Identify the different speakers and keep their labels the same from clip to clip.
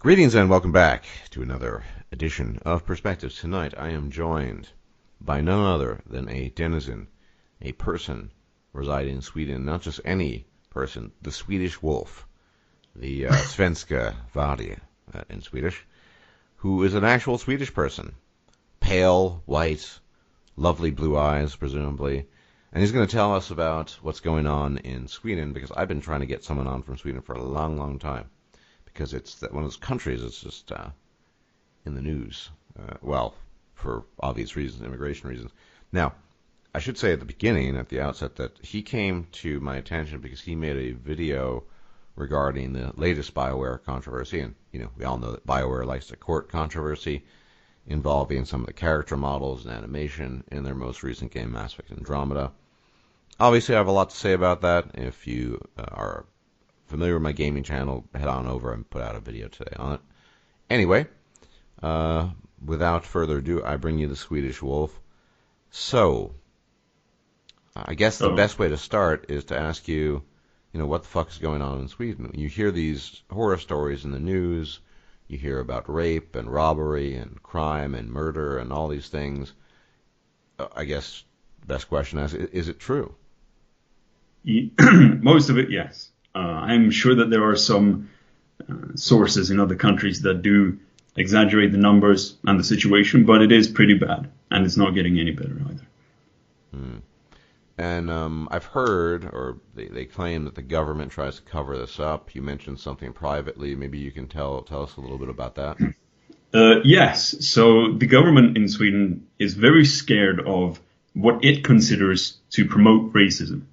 Speaker 1: Greetings and welcome back to another edition of Perspectives. Tonight I am joined by none other than a denizen, a person residing in Sweden, not just any person, the Swedish Wolf, the Svenska Varg in Swedish, who is an actual Swedish person. Pale, white, lovely blue eyes, presumably. And he's going to tell us about what's going on in Sweden, because I've been trying to get someone on from Sweden for a long, long time. Because it's one of those countries that's just in the news. Well, for obvious reasons, immigration reasons. Now, I should say at the beginning, at the outset, that he came to my attention because he made a video regarding the latest Bioware controversy. And, we all know that Bioware likes to court controversy involving some of the character models and animation in their most recent game, Effect Andromeda. Obviously, I have a lot to say about that. If you are familiar with my gaming channel, head on over and put out a video today on it. Anyway, without further ado, I bring you the Swedish Wolf. So, I guess the best way to start is to ask you, what the fuck is going on in Sweden? You hear these horror stories in the news, you hear about rape and robbery and crime and murder and all these things. I guess the best question is it true?
Speaker 2: Most of it, yes. I'm sure that there are some sources in other countries that do exaggerate the numbers and the situation, but it is pretty bad, and it's not getting any better either.
Speaker 1: And I've heard, or they claim that the government tries to cover this up. You mentioned something privately. Maybe you can tell us a little bit about that.
Speaker 2: Yes. So the government in Sweden is very scared of what it considers to promote racism.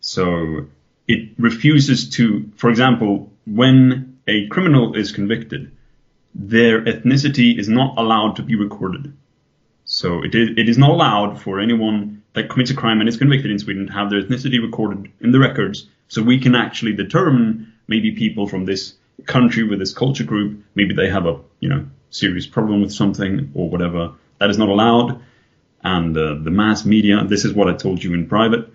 Speaker 2: So it refuses to, for example, when a criminal is convicted, their ethnicity is not allowed to be recorded. So it is not allowed for anyone that commits a crime and is convicted in Sweden to have their ethnicity recorded in the records, so we can actually determine maybe people from this country with this culture group, maybe they have a serious problem with something or whatever. That is not allowed. And the mass media, this is what I told you in private,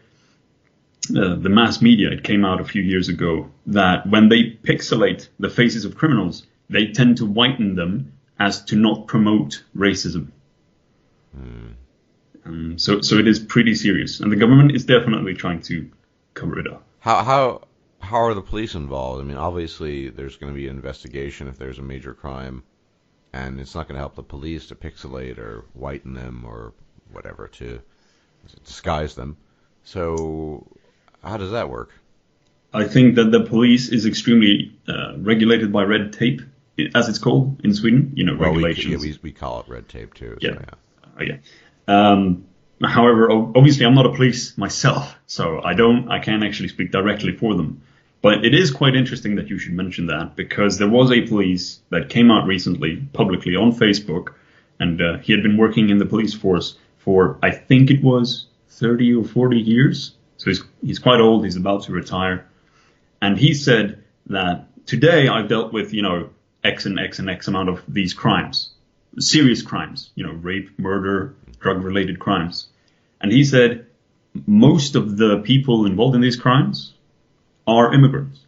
Speaker 2: the mass media, it came out a few years ago that when they pixelate the faces of criminals, they tend to whiten them as to not promote racism. So it is pretty serious, and the government is definitely trying to cover it up.
Speaker 1: How are the police involved? I mean, obviously there's going to be an investigation if there's a major crime, and it's not going to help the police to pixelate or whiten them or whatever to disguise them. So how does that work?
Speaker 2: I think that the police is extremely regulated by red tape, as it's called in Sweden. Regulations.
Speaker 1: We call it red tape too.
Speaker 2: Yeah. So, yeah. However, obviously, I'm not a police myself, so I can't actually speak directly for them. But it is quite interesting that you should mention that, because there was a police that came out recently publicly on Facebook, and he had been working in the police force for, I think it was 30 or 40 years. So he's quite old. He's about to retire. And he said that today I've dealt with, X and X and X amount of these crimes, serious crimes, rape, murder, drug-related crimes. And he said most of the people involved in these crimes are immigrants.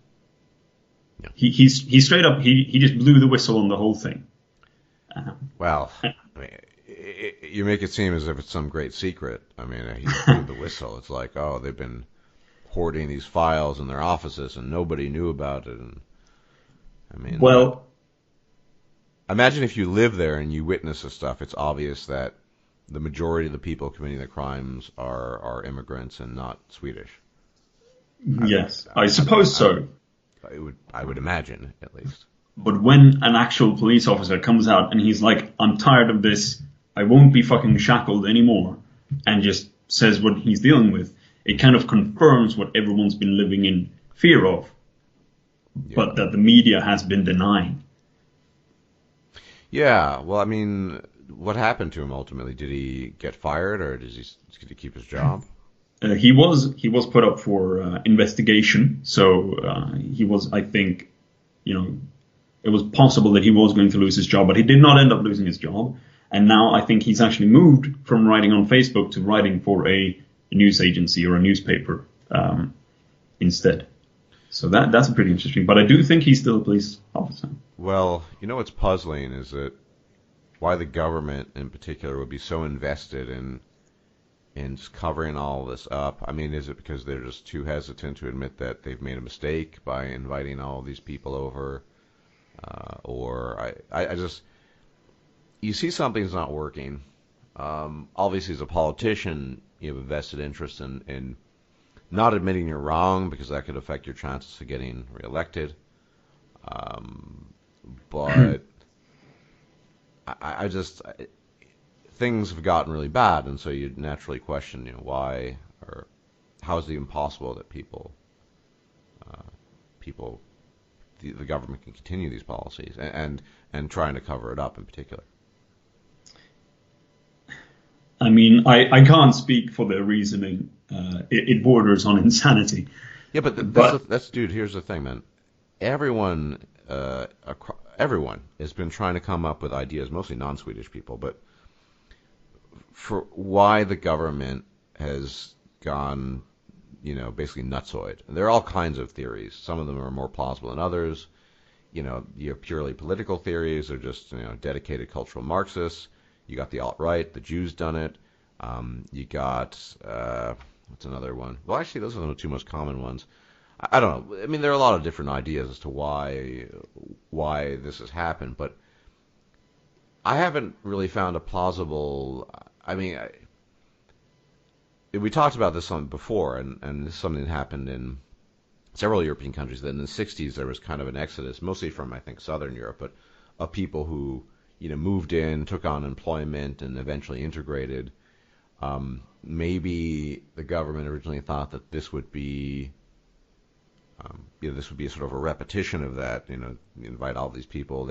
Speaker 2: Yeah. He straight up, he just blew the whistle on the whole thing.
Speaker 1: Well, I mean, you make it seem as if it's some great secret. I mean, he blew the whistle. It's like, oh, they've been hoarding these files in their offices and nobody knew about it. And I mean, imagine if you live there and you witness this stuff. It's obvious that the majority of the people committing the crimes are immigrants and not Swedish.
Speaker 2: Yes, I suppose so.
Speaker 1: I would imagine, at least.
Speaker 2: But when an actual police officer comes out and he's like, I'm tired of this, I won't be fucking shackled anymore, and just says what he's dealing with, it kind of confirms what everyone's been living in fear of, but that the media has been denying.
Speaker 1: Yeah, well, I mean, what happened to him ultimately? Did he get fired, or did he keep his job?
Speaker 2: He was put up for investigation, so he was, I think, it was possible that he was going to lose his job, but he did not end up losing his job. And now I think he's actually moved from writing on Facebook to writing for a news agency or a newspaper instead. So that's pretty interesting. But I do think he's still a police officer.
Speaker 1: Well, what's puzzling is that why the government in particular would be so invested in just covering all this up. I mean, is it because they're just too hesitant to admit that they've made a mistake by inviting all these people over? Or I just, you see something's not working. Obviously, as a politician, you have a vested interest in not admitting you're wrong because that could affect your chances of getting reelected. But things have gotten really bad, and so you naturally question, why or how is it even possible that the government can continue these policies and trying to cover it up in particular.
Speaker 2: I mean, I can't speak for their reasoning. It borders on insanity.
Speaker 1: Yeah, but that's dude. Here's the thing, man. Everyone has been trying to come up with ideas, mostly non-Swedish people, but for why the government has gone, basically nutsoid. There are all kinds of theories. Some of them are more plausible than others. You have purely political theories. They're just, dedicated cultural Marxists. You got the alt-right. The Jews done it. You got, what's another one? Well, actually, those are the two most common ones. I don't know. I mean, there are a lot of different ideas as to why this has happened, but I haven't really found a plausible. I mean, we talked about this before, and this is something that happened in several European countries. That in the '60s there was kind of an exodus, mostly from I think Southern Europe, but of people who moved in, took on employment, and eventually integrated. Maybe the government originally thought that this would be. This would be a sort of a repetition of that. Invite all these people.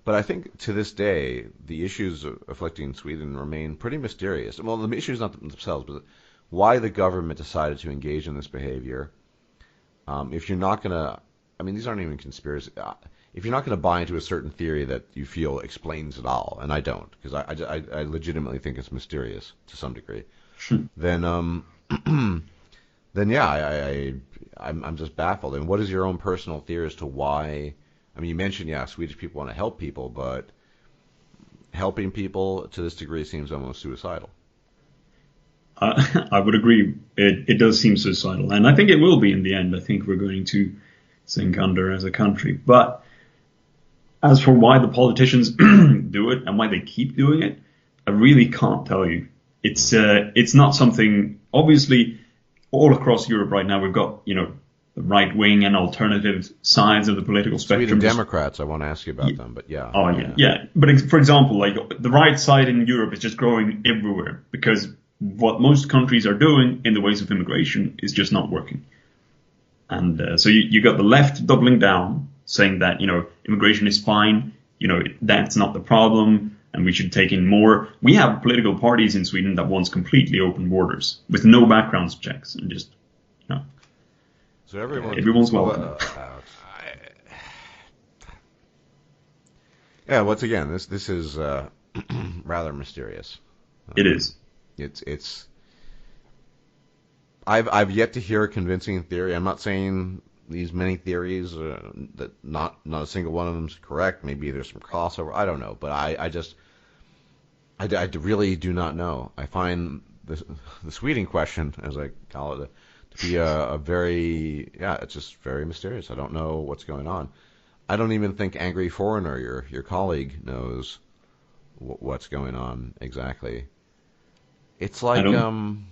Speaker 1: But I think to this day, the issues afflicting Sweden remain pretty mysterious. Well, the issues not themselves, but why the government decided to engage in this behavior. If you're not going to, I mean, these aren't even conspiracy. If you're not going to buy into a certain theory that you feel explains it all, and I don't, because I legitimately think it's mysterious to some degree, then yeah, I'm just baffled. And what is your own personal theory as to why? I mean, you mentioned, Swedish people want to help people, but helping people to this degree seems almost suicidal.
Speaker 2: I would agree. It does seem suicidal, and I think it will be in the end. I think we're going to sink under as a country. But as for why the politicians do it and why they keep doing it, I really can't tell you. It's not something. Obviously, all across Europe right now, we've got the right wing and alternative sides of the political spectrum.
Speaker 1: Sweden Democrats, I want to ask you about them, but yeah.
Speaker 2: Oh yeah. But for example, like the right side in Europe is just growing everywhere because what most countries are doing in the ways of immigration is just not working. And so you got the left doubling down, saying that immigration is fine, that's not the problem, and we should take in more. We have political parties in Sweden that wants completely open borders with no background checks and just
Speaker 1: so
Speaker 2: everyone's welcome.
Speaker 1: Yeah, once again, this is rather mysterious.
Speaker 2: It is.
Speaker 1: It's. I've yet to hear a convincing theory. I'm not saying these many theories that not a single one of them is correct. Maybe there's some crossover. I don't know, but I really do not know. I find the Sweden question, as I call it, to be a very it's just very mysterious. I don't know what's going on. I don't even think Angry Foreigner, your colleague, knows what's going on exactly. It's like I don't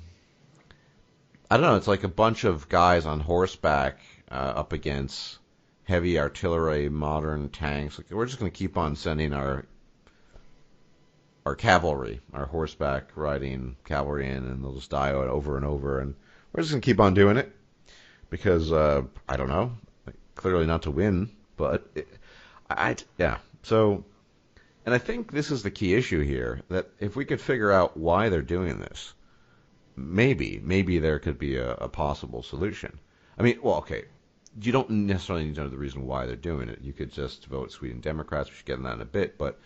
Speaker 1: know. It's like a bunch of guys on horseback up against heavy artillery, modern tanks. Like, we're just going to keep on sending our cavalry, our horseback riding cavalry in, and they'll just die over and over. And we're just going to keep on doing it because I don't know, clearly not to win, but So. And I think this is the key issue here, that if we could figure out why they're doing this, maybe there could be a possible solution. I mean, well, okay, you don't necessarily need to know the reason why they're doing it. You could just vote Sweden Democrats. We should get into that in a bit. But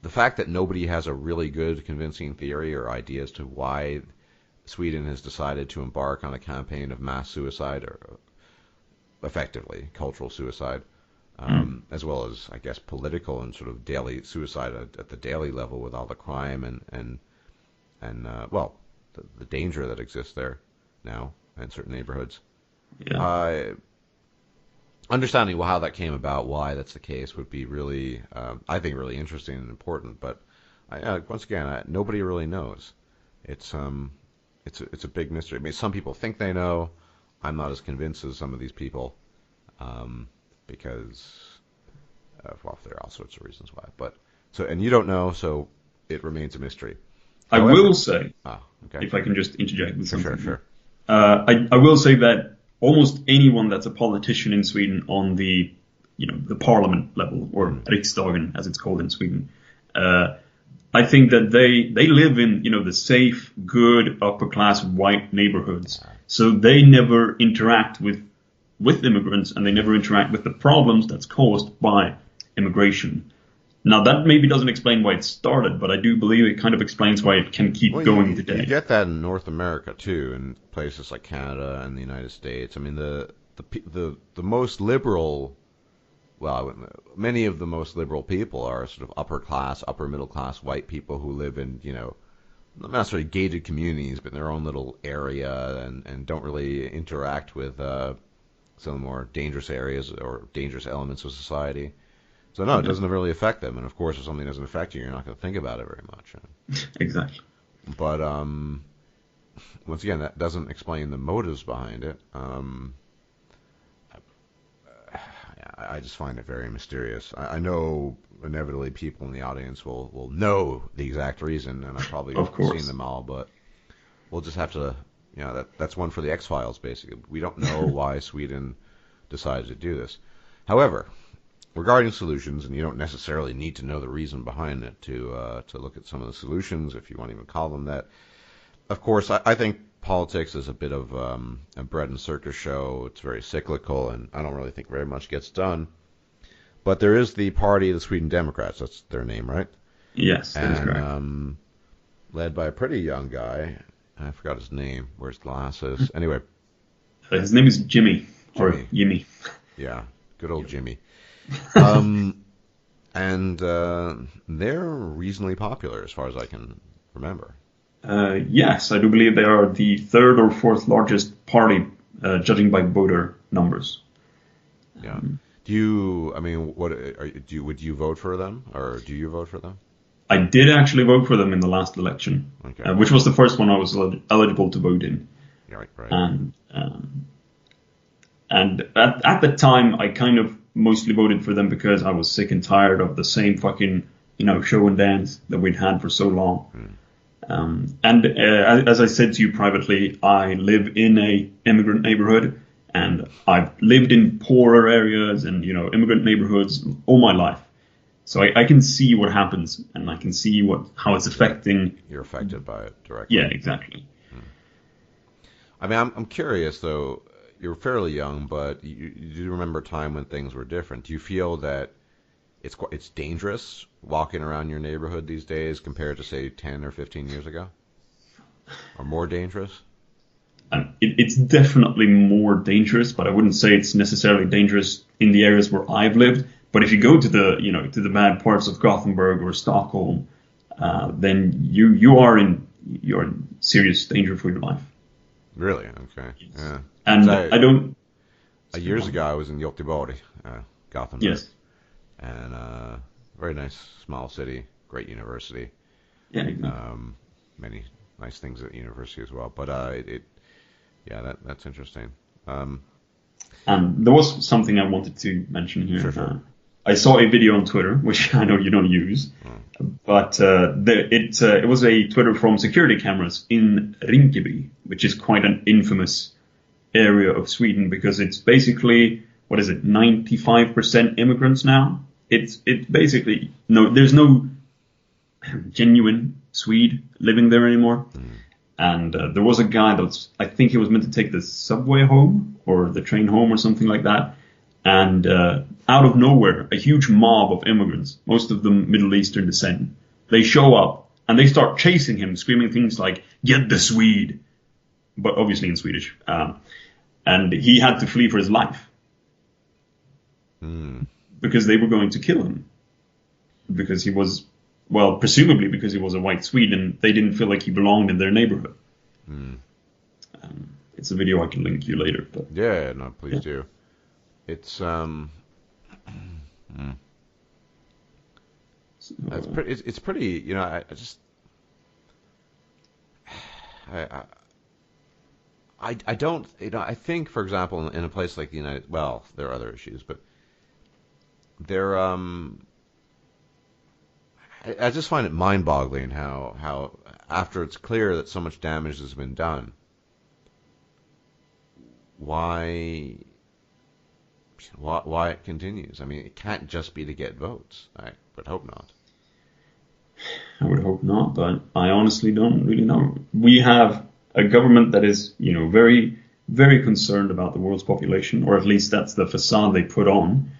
Speaker 1: the fact that nobody has a really good convincing theory or idea as to why Sweden has decided to embark on a campaign of mass suicide or effectively cultural suicide, as well as, I guess, political and sort of daily suicide at the daily level with all the crime and well, the danger that exists there now in certain neighborhoods.
Speaker 2: Yeah.
Speaker 1: Understanding how that came about, why that's the case, would be really, I think, really interesting and important. But once again, nobody really knows. It's a big mystery. I mean, some people think they know. I'm not as convinced as some of these people, because, well, there are all sorts of reasons why. But and you don't know, so it remains a mystery.
Speaker 2: However, I will say,
Speaker 1: okay.
Speaker 2: If I can just interject with something.
Speaker 1: Sure.
Speaker 2: I will say that almost anyone that's a politician in Sweden on the parliament level, or Riksdagen as it's called in Sweden, I think that they live in the safe, good, upper class white neighborhoods. So they never interact with immigrants, and they never interact with the problems that's caused by immigration. Now, that maybe doesn't explain why it started, but I do believe it kind of explains why it can keep going today.
Speaker 1: You get that in North America too, in places like Canada and the United States. I mean, the most liberal, well, many of the most liberal people are sort of upper class, upper middle class white people who live in, not necessarily gated communities, but in their own little area, and don't really interact with some of the more dangerous areas or dangerous elements of society. So no, it doesn't really affect them. And of course, if something doesn't affect you, you're not going to think about it very much.
Speaker 2: Exactly.
Speaker 1: But once again, that doesn't explain the motives behind it. I just find it very mysterious. I know inevitably people in the audience will know the exact reason, and I've probably seen them all, but we'll just have to, that's one for the X-Files, basically. We don't know why Sweden decided to do this. However, regarding solutions, and you don't necessarily need to know the reason behind it to look at some of the solutions, if you want to even call them that. Of course, I think politics is a bit of a bread and circus show. It's very cyclical, and I don't really think very much gets done. But there is the party of the Sweden Democrats. That's their name, right?
Speaker 2: Yes, that is correct.
Speaker 1: Led by a pretty young guy. I forgot his name. Wears glasses. Anyway.
Speaker 2: His name is Jimmy. Or Jimmy.
Speaker 1: Yeah, good old Jimmy. And they're reasonably popular as far as I can remember.
Speaker 2: Yes, I do believe they are the third or fourth largest party, judging by voter numbers.
Speaker 1: Yeah. Would you vote for them, or do you vote for them?
Speaker 2: I did actually vote for them in the last election, which was the first one I was eligible to vote in.
Speaker 1: Yeah, right.
Speaker 2: And at the time, I kind of mostly voted for them because I was sick and tired of the same fucking, show and dance that we'd had for so long. As I said to you privately, I live in a immigrant neighborhood, and I've lived in poorer areas and, immigrant neighborhoods all my life. So I can see what happens, and I can see how it's affecting.
Speaker 1: You're affected by it directly.
Speaker 2: Yeah, exactly.
Speaker 1: I mean, I'm curious, though. You're fairly young, but you do remember a time when things were different. Do you feel that it's dangerous walking around your neighborhood these days compared to, say, 10 or 15 years ago? Or more dangerous?
Speaker 2: It's definitely more dangerous, but I wouldn't say it's necessarily dangerous in the areas where I've lived. But if you go to the bad parts of Gothenburg or Stockholm, then you're in serious danger for your life.
Speaker 1: Really? Okay. Yes. Yeah.
Speaker 2: And I don't.
Speaker 1: Years ago, I was in Göteborg, Gothenburg.
Speaker 2: Yes.
Speaker 1: And very nice small city, great university.
Speaker 2: Yeah. Exactly.
Speaker 1: Many nice things at the university as well. But that's interesting.
Speaker 2: And there was something I wanted to mention here.
Speaker 1: Sure.
Speaker 2: I saw a video on Twitter, which I know you don't use, but it was a Twitter from security cameras in Rinkeby, which is quite an infamous area of Sweden because it's basically, 95% immigrants now. It's basically there's no genuine Swede living there anymore. And there was a guy I think he was meant to take the subway home or the train home or something like that. And out of nowhere, a huge mob of immigrants, most of them Middle Eastern descent, they show up and they start chasing him, screaming things like, "Get the Swede," but obviously in Swedish. And he had to flee for his life. because they were going to kill him because he was, well, presumably because he was a white Swede and they didn't feel like he belonged in their neighborhood. It's a video I can link you later. But
Speaker 1: Yeah, no, please do. It's it's pretty. You know, I just I don't. You know, I think, for example, in a place like the United, well, there are other issues, but there I just find it mind-boggling how after it's clear that so much damage has been done, why it continues. I mean, it can't just be to get votes. I would hope not.
Speaker 2: I would hope not, but I honestly don't really know. We have a government that is, very, very concerned about the world's population, or at least that's the facade they put on.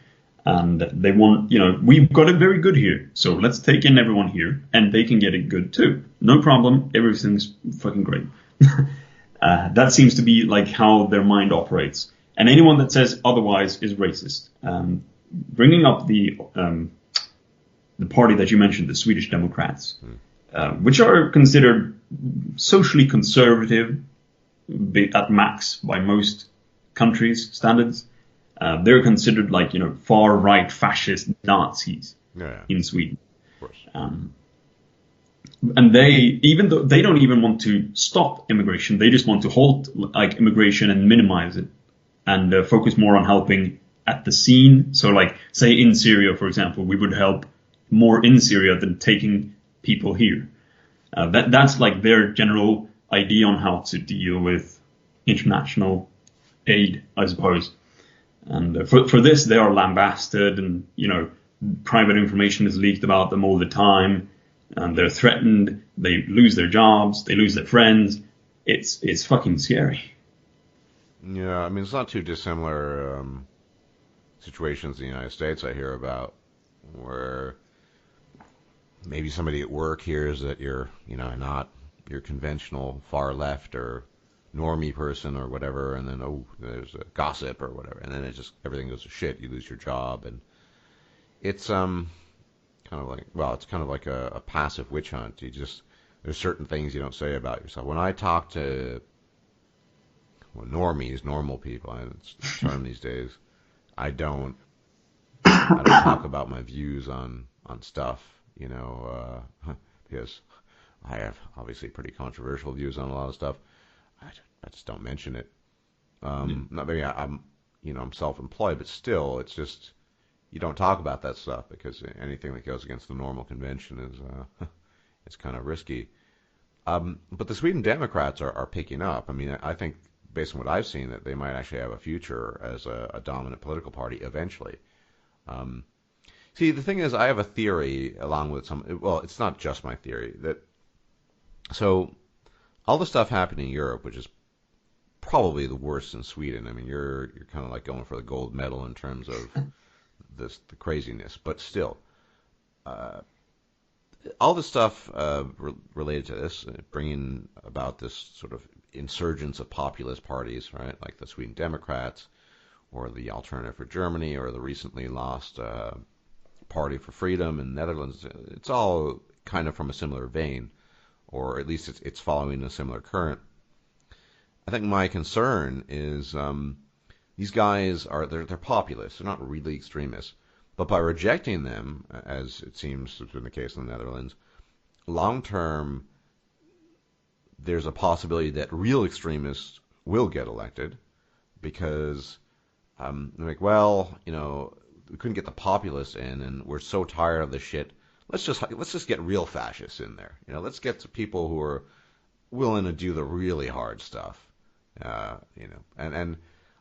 Speaker 2: And they want, we've got it very good here, so let's take in everyone here, and they can get it good too. No problem, everything's fucking great. That seems to be like how their mind operates. And anyone that says otherwise is racist. Bringing up the party that you mentioned, the Swedish Democrats, which are considered socially conservative at max by most countries' standards. They're considered like, far-right fascist Nazis in Sweden.
Speaker 1: Of course.
Speaker 2: And even though they don't even want to stop immigration, they just want to halt like immigration and minimize it and focus more on helping at the scene. So like, say in Syria, for example, we would help more in Syria than taking people here. That's like their general idea on how to deal with international aid, I suppose. And for this, they are lambasted, and private information is leaked about them all the time, and they're threatened. They lose their jobs, they lose their friends. It's fucking scary.
Speaker 1: Yeah, I mean, it's not too dissimilar situations in the United States I hear about, where maybe somebody at work hears that you're, not your conventional far left or normie person or whatever, and then there's a gossip or whatever, and then everything goes to shit. You lose your job, and it's kind of like a passive witch hunt. There's certain things you don't say about yourself. When I talk to normies, normal people, it's the term these days, I don't talk about my views on stuff, because I have obviously pretty controversial views on a lot of stuff. I just don't mention it. Not maybe I'm self-employed, but still, it's just you don't talk about that stuff because anything that goes against the normal convention is it's kind of risky. But the Sweden Democrats are picking up. I mean, I think based on what I've seen, that they might actually have a future as a dominant political party eventually. See, the thing is, I have a theory along with it's not just my theory, so all the stuff happening in Europe, which is probably the worst in Sweden. I mean, you're kind of like going for the gold medal in terms of the craziness, but still, all the stuff related to this, bringing about this sort of insurgence of populist parties, right, like the Sweden Democrats, or the Alternative for Germany, or the recently lost Party for Freedom in the Netherlands. It's all kind of from a similar vein, or at least it's following a similar current. I think my concern is these guys they're populists. They're not really extremists. But by rejecting them, as it seems to have been the case in the Netherlands, long term, there's a possibility that real extremists will get elected because they're like, we couldn't get the populists in, and we're so tired of this shit. Let's just get real fascists in there. Let's get to people who are willing to do the really hard stuff. And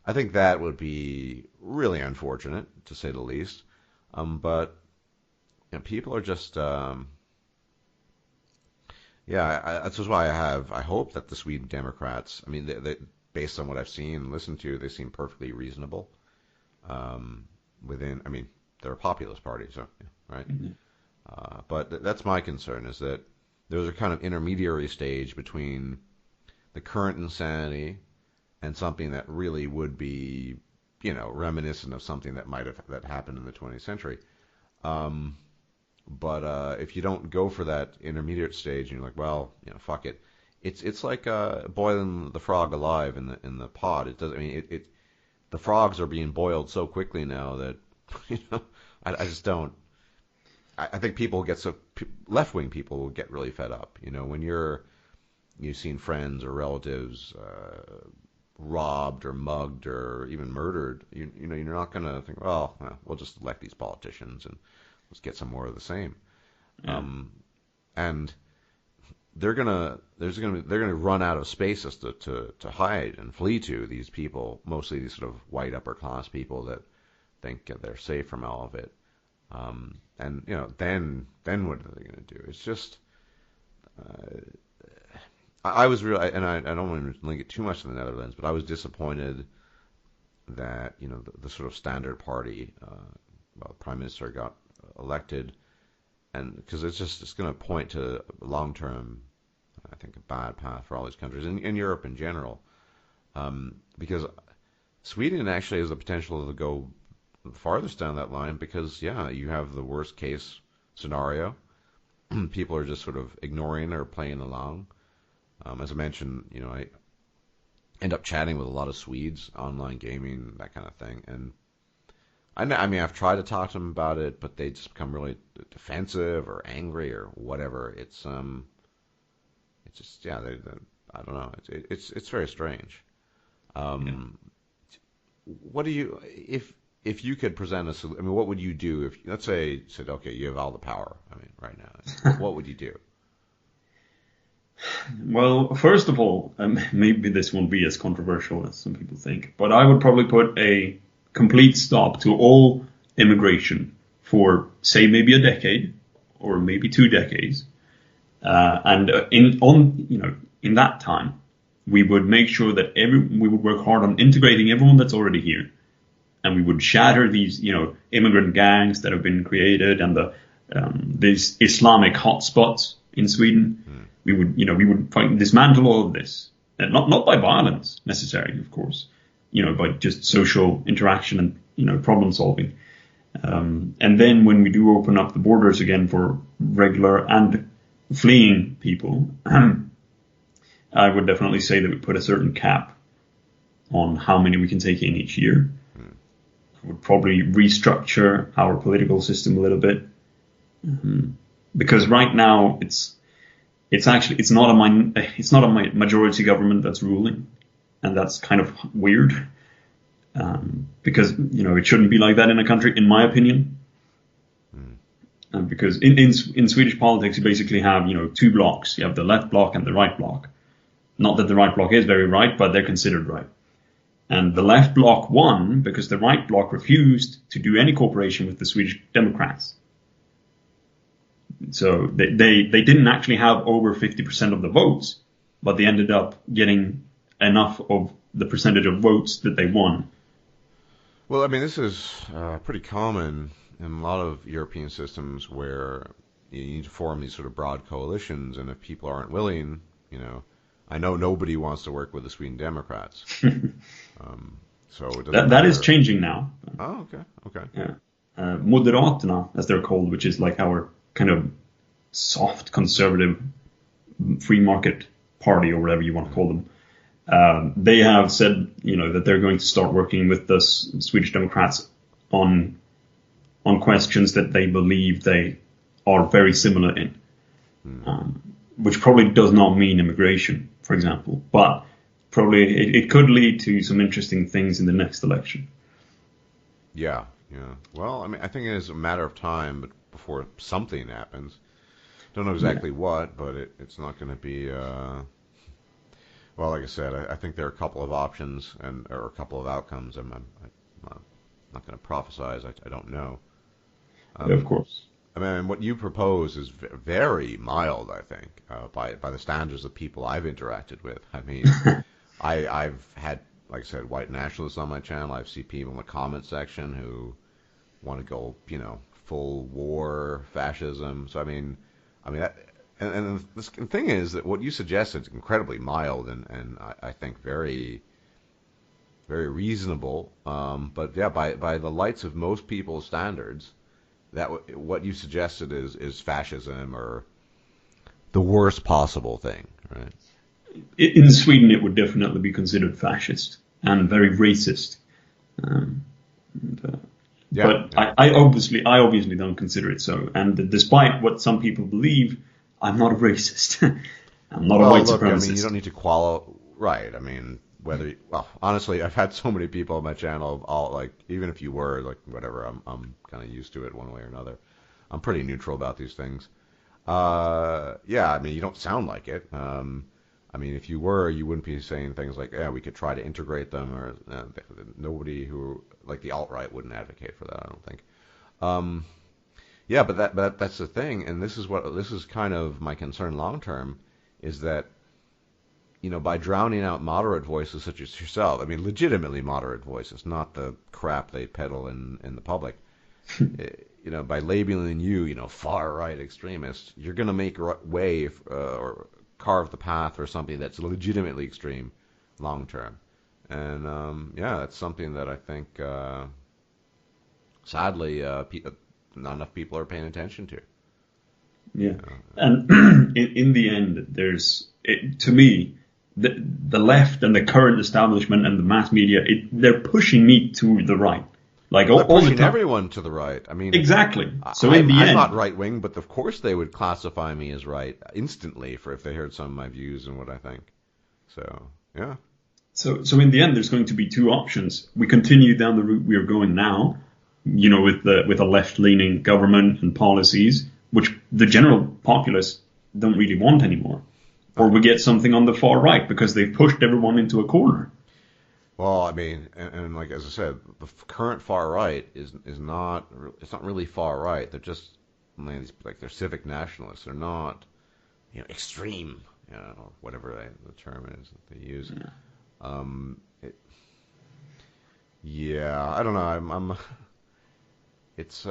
Speaker 1: I think that would be really unfortunate, to say the least. But people are just, that's just why I hope that the Sweden Democrats, I mean, they, based on what I've seen and listened to, they seem perfectly reasonable. They're a populist party, so, right? Mm-hmm. But that's my concern, is that there's a kind of intermediary stage between the current insanity and something that really would be reminiscent of something that happened in the 20th century. But if you don't go for that intermediate stage, and you're like, well, fuck it. It's like boiling the frog alive in the pot. It does. I mean, the frogs are being boiled so quickly now that I just don't. I think people get left-wing people will get really fed up. When you've seen friends or relatives robbed or mugged or even murdered, you're not going to think, well, we'll just elect these politicians and let's get some more of the same.
Speaker 2: Yeah.
Speaker 1: And they're gonna run out of spaces to hide and flee to, these people, mostly these sort of white upper class people that think they're safe from all of it. And then what are they going to do? It's just I was really, and I don't want to link it too much to the Netherlands, but I was disappointed that the sort of standard party, prime minister got elected, and because it's going to point to long term, I think, a bad path for all these countries in Europe in general, because Sweden actually has the potential to go farthest down that line, because you have the worst case scenario. People are just sort of ignoring or playing along. As I mentioned, I end up chatting with a lot of Swedes, online gaming, that kind of thing, and I mean, I've tried to talk to them about it, but they just become really defensive or angry or whatever. It's just I don't know. It's very strange. What do you if you could present us? I mean, what would you do if, let's say, you said, okay, you have all the power? I mean, right now, what would you do?
Speaker 2: Well, first of all, maybe this won't be as controversial as some people think, but I would probably put a complete stop to all immigration for, say, maybe a decade or maybe 2 decades, and in that time, we would make sure that we would work hard on integrating everyone that's already here, and we would shatter these immigrant gangs that have been created and these Islamic hotspots in Sweden. We would dismantle all of this, not by violence necessarily, of course, by just social interaction and problem solving. And then when we do open up the borders again for regular and fleeing people, I would definitely say that we put a certain cap on how many we can take in each year. I would probably restructure our political system a little bit, because right now it's not a majority government that's ruling, and that's kind of weird, because it shouldn't be like that in a country, in my opinion. Because in Swedish politics, you basically have 2 blocks. You have the left bloc and the right bloc. Not that the right bloc is very right, but they're considered right. And the left bloc won because the right bloc refused to do any cooperation with the Swedish Democrats. So they didn't actually have over 50% of the votes, but they ended up getting enough of the percentage of votes that they won.
Speaker 1: Well, I mean, this is pretty common in a lot of European systems where you need to form these sort of broad coalitions, and if people aren't willing, I know nobody wants to work with the Sweden Democrats. So it doesn't
Speaker 2: that is changing now.
Speaker 1: Oh, okay.
Speaker 2: Yeah. Moderaterna, as they're called, which is like our kind of soft conservative free market party, or whatever you want to call them. They have said, that they're going to start working with the Swedish Democrats on questions that they believe they are very similar in, which probably does not mean immigration, for example, but probably it could lead to some interesting things in the next election.
Speaker 1: Yeah. Well, I mean, I think it is a matter of time, but before something happens. Don't know exactly what, but it's not going to be. Well, like I said, I think there are a couple of options or a couple of outcomes. I'm not going to prophesize. I don't know.
Speaker 2: Of course.
Speaker 1: I mean, what you propose is very mild, I think, by the standards of people I've interacted with. I mean, I've had, like I said, white nationalists on my channel. I've seen people in the comment section who want to go, full war, fascism. So I mean, that, and the thing is that what you suggest is incredibly mild and I think very very reasonable. But yeah, by the lights of most people's standards, what you suggested is fascism or the worst possible thing, right?
Speaker 2: In Sweden, it would definitely be considered fascist and very racist. Um, and, but
Speaker 1: Yeah.
Speaker 2: I obviously don't consider it so. And despite what some people believe, I'm not a racist. I'm not a
Speaker 1: Well,
Speaker 2: white
Speaker 1: look, I
Speaker 2: supremacist.
Speaker 1: mean, you don't need to qualify, right? I mean, well, honestly, I've had so many people on my channel, all like, even if you were like, whatever, I'm kind of used to it one way or another. I'm pretty neutral about these things. Yeah, I mean, you don't sound like it. I mean, if you were, you wouldn't be saying things like, yeah, we could try to integrate them, or nobody who, like the alt-right wouldn't advocate for that, I don't think. Um, yeah, but that's the thing, and this is kind of my concern long term, is that, by drowning out moderate voices such as yourself, I mean, legitimately moderate voices, not the crap they peddle in the public, by labeling you, far right extremist, you're going to make way or carve the path for something that's legitimately extreme long term. And yeah, that's something that I think, sadly, not enough people are paying attention to.
Speaker 2: Yeah, and in the end, to me, the left and the current establishment and the mass media, they're pushing me to the right, like
Speaker 1: They're
Speaker 2: all the
Speaker 1: pushing
Speaker 2: time.
Speaker 1: everyone to the right. I mean,
Speaker 2: Exactly. So
Speaker 1: I'm,
Speaker 2: in the
Speaker 1: I'm
Speaker 2: end,
Speaker 1: not right wing, but of course they would classify me as right instantly if they heard some of my views and what I think. So yeah.
Speaker 2: so in the end, there's going to be two options. We continue down the route we are going now, with a left-leaning government and policies, which the general populace don't really want anymore. Or we get something on the far right because they've pushed everyone into a corner.
Speaker 1: Well, I mean, and like as I said, the current far right is not, it's not really far right. They're just, like they're civic nationalists. They're not, extreme, whatever the term is that they use.
Speaker 2: Yeah.
Speaker 1: Um, it, yeah, I don't know. It's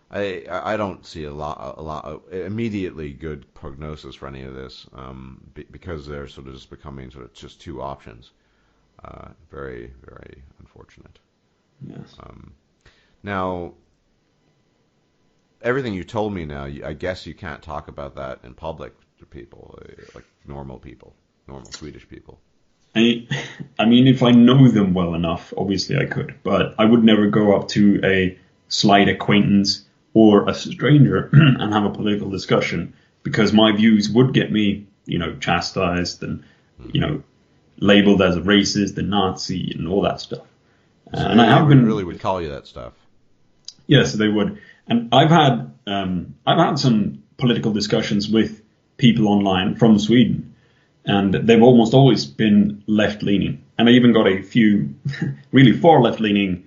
Speaker 1: I don't see a lot immediately good prognosis for any of this, because they're sort of just becoming sort of just two options. Very, very unfortunate.
Speaker 2: Yes.
Speaker 1: Now, everything you told me now, I guess you can't talk about that in public to people, like normal Swedish people.
Speaker 2: I mean, if I know them well enough, obviously I could, but I would never go up to a slight acquaintance or a stranger and have a political discussion, because my views would get me, chastised and, labeled as a racist and Nazi and all that stuff.
Speaker 1: So
Speaker 2: And I have been
Speaker 1: really would call you that stuff.
Speaker 2: Yes, they would. And I've had some political discussions with people online from Sweden, and they've almost always been left-leaning. And I even got a few really far left-leaning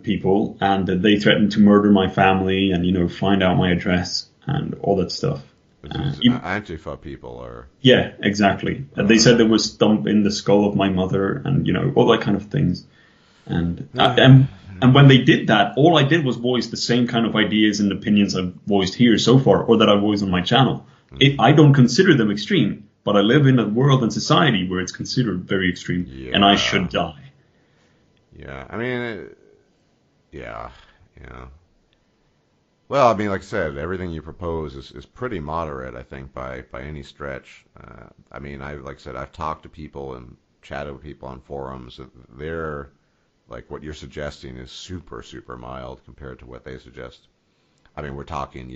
Speaker 2: people, and they threatened to murder my family and find out my address and all that stuff.
Speaker 1: Antifa people or
Speaker 2: Yeah, exactly. They said there was stump in the skull of my mother, and all that kind of things. And when they did that, all I did was voice the same kind of ideas and opinions I've voiced here so far, or that I voiced on my channel. I don't consider them extreme, but I live in a world and society where it's considered very extreme, and I should die.
Speaker 1: Yeah, I mean, yeah. Well, I mean, like I said, everything you propose is pretty moderate, I think, by any stretch. I mean, like I said, I've talked to people and chatted with people on forums. They're like, what you're suggesting is super, super mild compared to what they suggest. I mean, we're talking,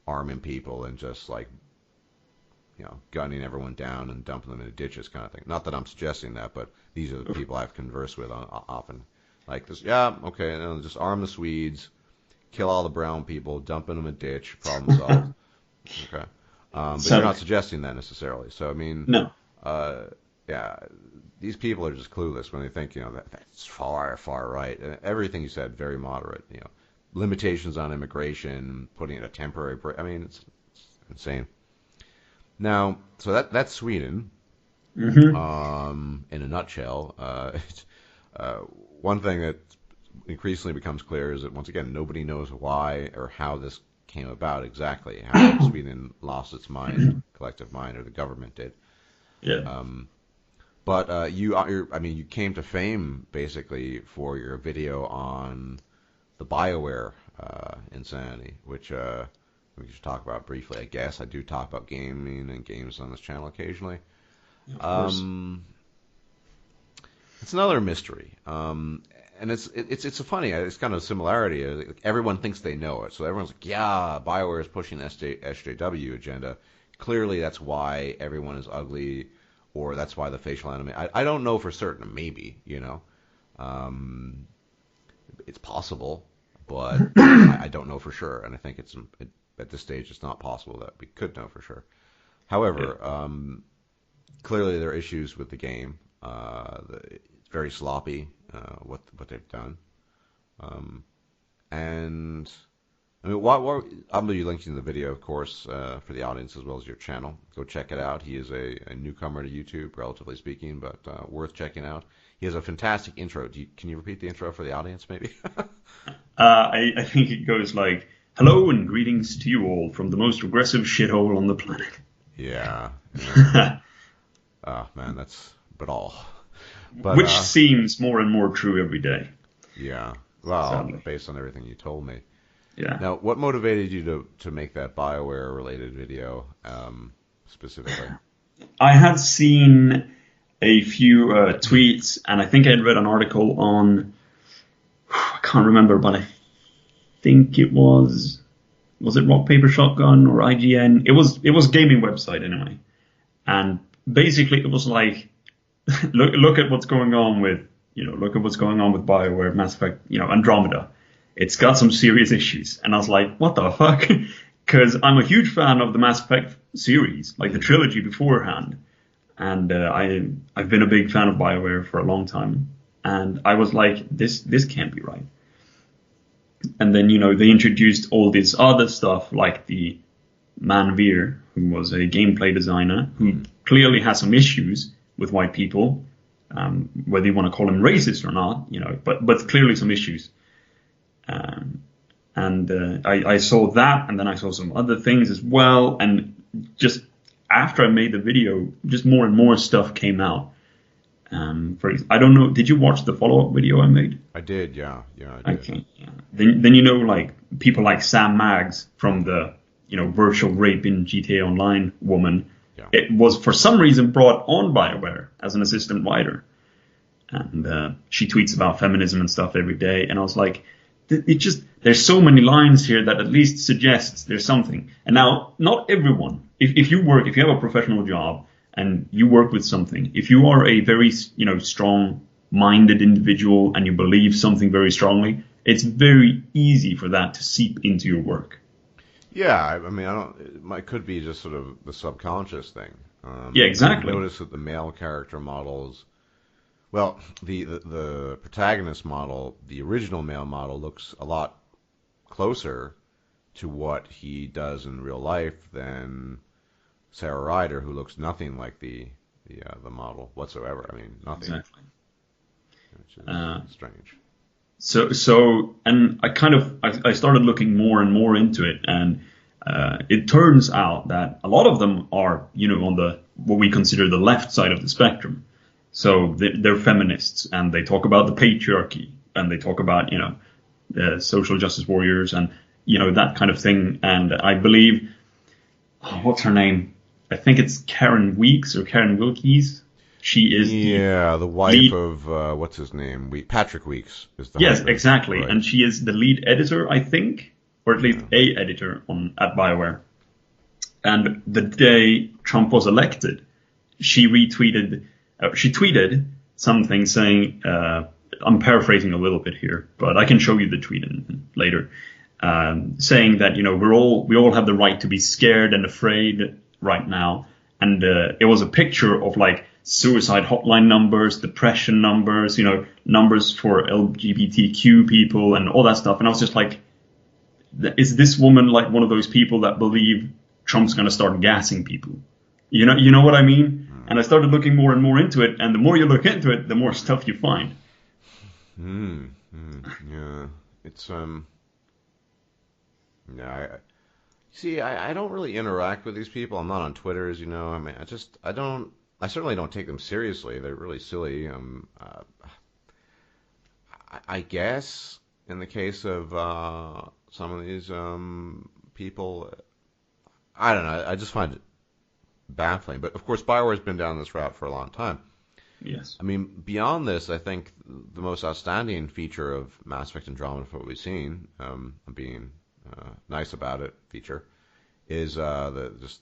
Speaker 1: arming people and just like, gunning everyone down and dumping them into ditches kind of thing. Not that I'm suggesting that, but these are the people I've conversed with often. Like this, yeah, okay, just arm the Swedes, kill all the brown people, dump them in a ditch, problem solved. Okay. But you're not suggesting that necessarily. So, I mean,
Speaker 2: No.
Speaker 1: Yeah, these people are just clueless when they think, that's far, far right. And everything you said, very moderate. Limitations on immigration, putting in a temporary break. I mean, it's insane. Now, so that's Sweden.
Speaker 2: Mm-hmm.
Speaker 1: In a nutshell, one thing that increasingly becomes clear is that, once again, nobody knows why or how this came about exactly, how Sweden lost its mind, collective mind, or the government did.
Speaker 2: Yeah.
Speaker 1: But you came to fame basically for your video on the Bioware insanity, which we should talk about briefly. I guess I do talk about gaming and games on this channel occasionally.
Speaker 2: Of course.
Speaker 1: It's another mystery, and it's a funny. It's kind of a similarity. Like, everyone thinks they know it, so everyone's like, "Yeah, Bioware is pushing the SJW agenda. Clearly, that's why everyone is ugly." Or that's why the facial anime. I don't know for certain. Maybe, it's possible, but I don't know for sure. And I think at this stage it's not possible that we could know for sure. However, clearly there are issues with the game. It's very sloppy what they've done, and I mean, I'm going to be linking the video, of course, for the audience as well as your channel. Go check it out. He is a newcomer to YouTube, relatively speaking, but worth checking out. He has a fantastic intro. Can you repeat the intro for the audience, maybe?
Speaker 2: I think it goes like, "Hello and greetings to you all from the most regressive shithole on the planet."
Speaker 1: Yeah. Oh, man, that's but
Speaker 2: Which seems more and more true every day.
Speaker 1: Yeah. Well,
Speaker 2: Sadly.
Speaker 1: Based on everything you told me.
Speaker 2: Yeah.
Speaker 1: Now, what motivated you to make that Bioware-related video specifically?
Speaker 2: I had seen a few tweets, and I think I had read an article on, I can't remember, but I think it was it Rock Paper Shotgun or IGN? It was a gaming website anyway, and basically it was like, look at what's going on with Bioware, Mass Effect, Andromeda. It's got some serious issues, and I was like, what the fuck? Because I'm a huge fan of the Mass Effect series, like the trilogy beforehand. And I've been a big fan of BioWare for a long time. And I was like, this can't be right. And then, they introduced all this other stuff, like the Manveer, who was a gameplay designer, who clearly has some issues with white people, whether you want to call him racist or not, but clearly some issues. I saw that, and then I saw some other things as well. And just after I made the video, just more and more stuff came out. I don't know, did you watch the follow-up video I made?
Speaker 1: I did, yeah, I did.
Speaker 2: Okay, yeah. Then like people like Sam Maggs from the virtual rape in GTA Online woman.
Speaker 1: Yeah.
Speaker 2: It was for some reason brought on BioWare as an assistant writer, and she tweets about feminism and stuff every day. And I was like, there's so many lines here that at least suggests there's something. And now, not everyone, if you have a professional job and you work with something, if you are a very, strong-minded individual and you believe something very strongly, it's very easy for that to seep into your work.
Speaker 1: Yeah, I mean, it could be just sort of the subconscious thing.
Speaker 2: Yeah, exactly.
Speaker 1: I noticed that the male character models, well, the protagonist model, the original male model, looks a lot closer to what he does in real life than Sarah Ryder, who looks nothing like the model whatsoever. I mean, nothing.
Speaker 2: Exactly.
Speaker 1: Which is strange.
Speaker 2: So, and I started looking more and more into it, and it turns out that a lot of them are, on what we consider the left side of the spectrum. So they're feminists, and they talk about the patriarchy, and they talk about, social justice warriors, and, that kind of thing. And I believe, what's her name? I think it's Karen Weeks or Karen Wilkes. She is
Speaker 1: the wife of what's his name? Patrick Weeks is the
Speaker 2: yes,
Speaker 1: husband,
Speaker 2: exactly,
Speaker 1: right?
Speaker 2: And she is the lead editor, I think, or at least a editor at BioWare. And the day Trump was elected, she tweeted something saying, I'm paraphrasing a little bit here, but I can show you the tweet later, saying that we all have the right to be scared and afraid right now. And it was a picture of like suicide hotline numbers, depression numbers, numbers for LGBTQ people and all that stuff. And I was just like, is this woman like one of those people that believe Trump's going to start gassing people? You know what I mean? And I started looking more and more into it. And the more you look into it, the more stuff you find.
Speaker 1: Yeah. It's, yeah, I don't really interact with these people. I'm not on Twitter, as you know. I mean, I don't I certainly don't take them seriously. They're really silly. I guess in the case of some of these people, I don't know. I just find it baffling. But of course, Bioware's been down this route for a long time.
Speaker 2: Yes.
Speaker 1: I mean, beyond this, I think the most outstanding feature of Mass Effect Andromeda, for what we've seen, I'm being nice about it, feature, is the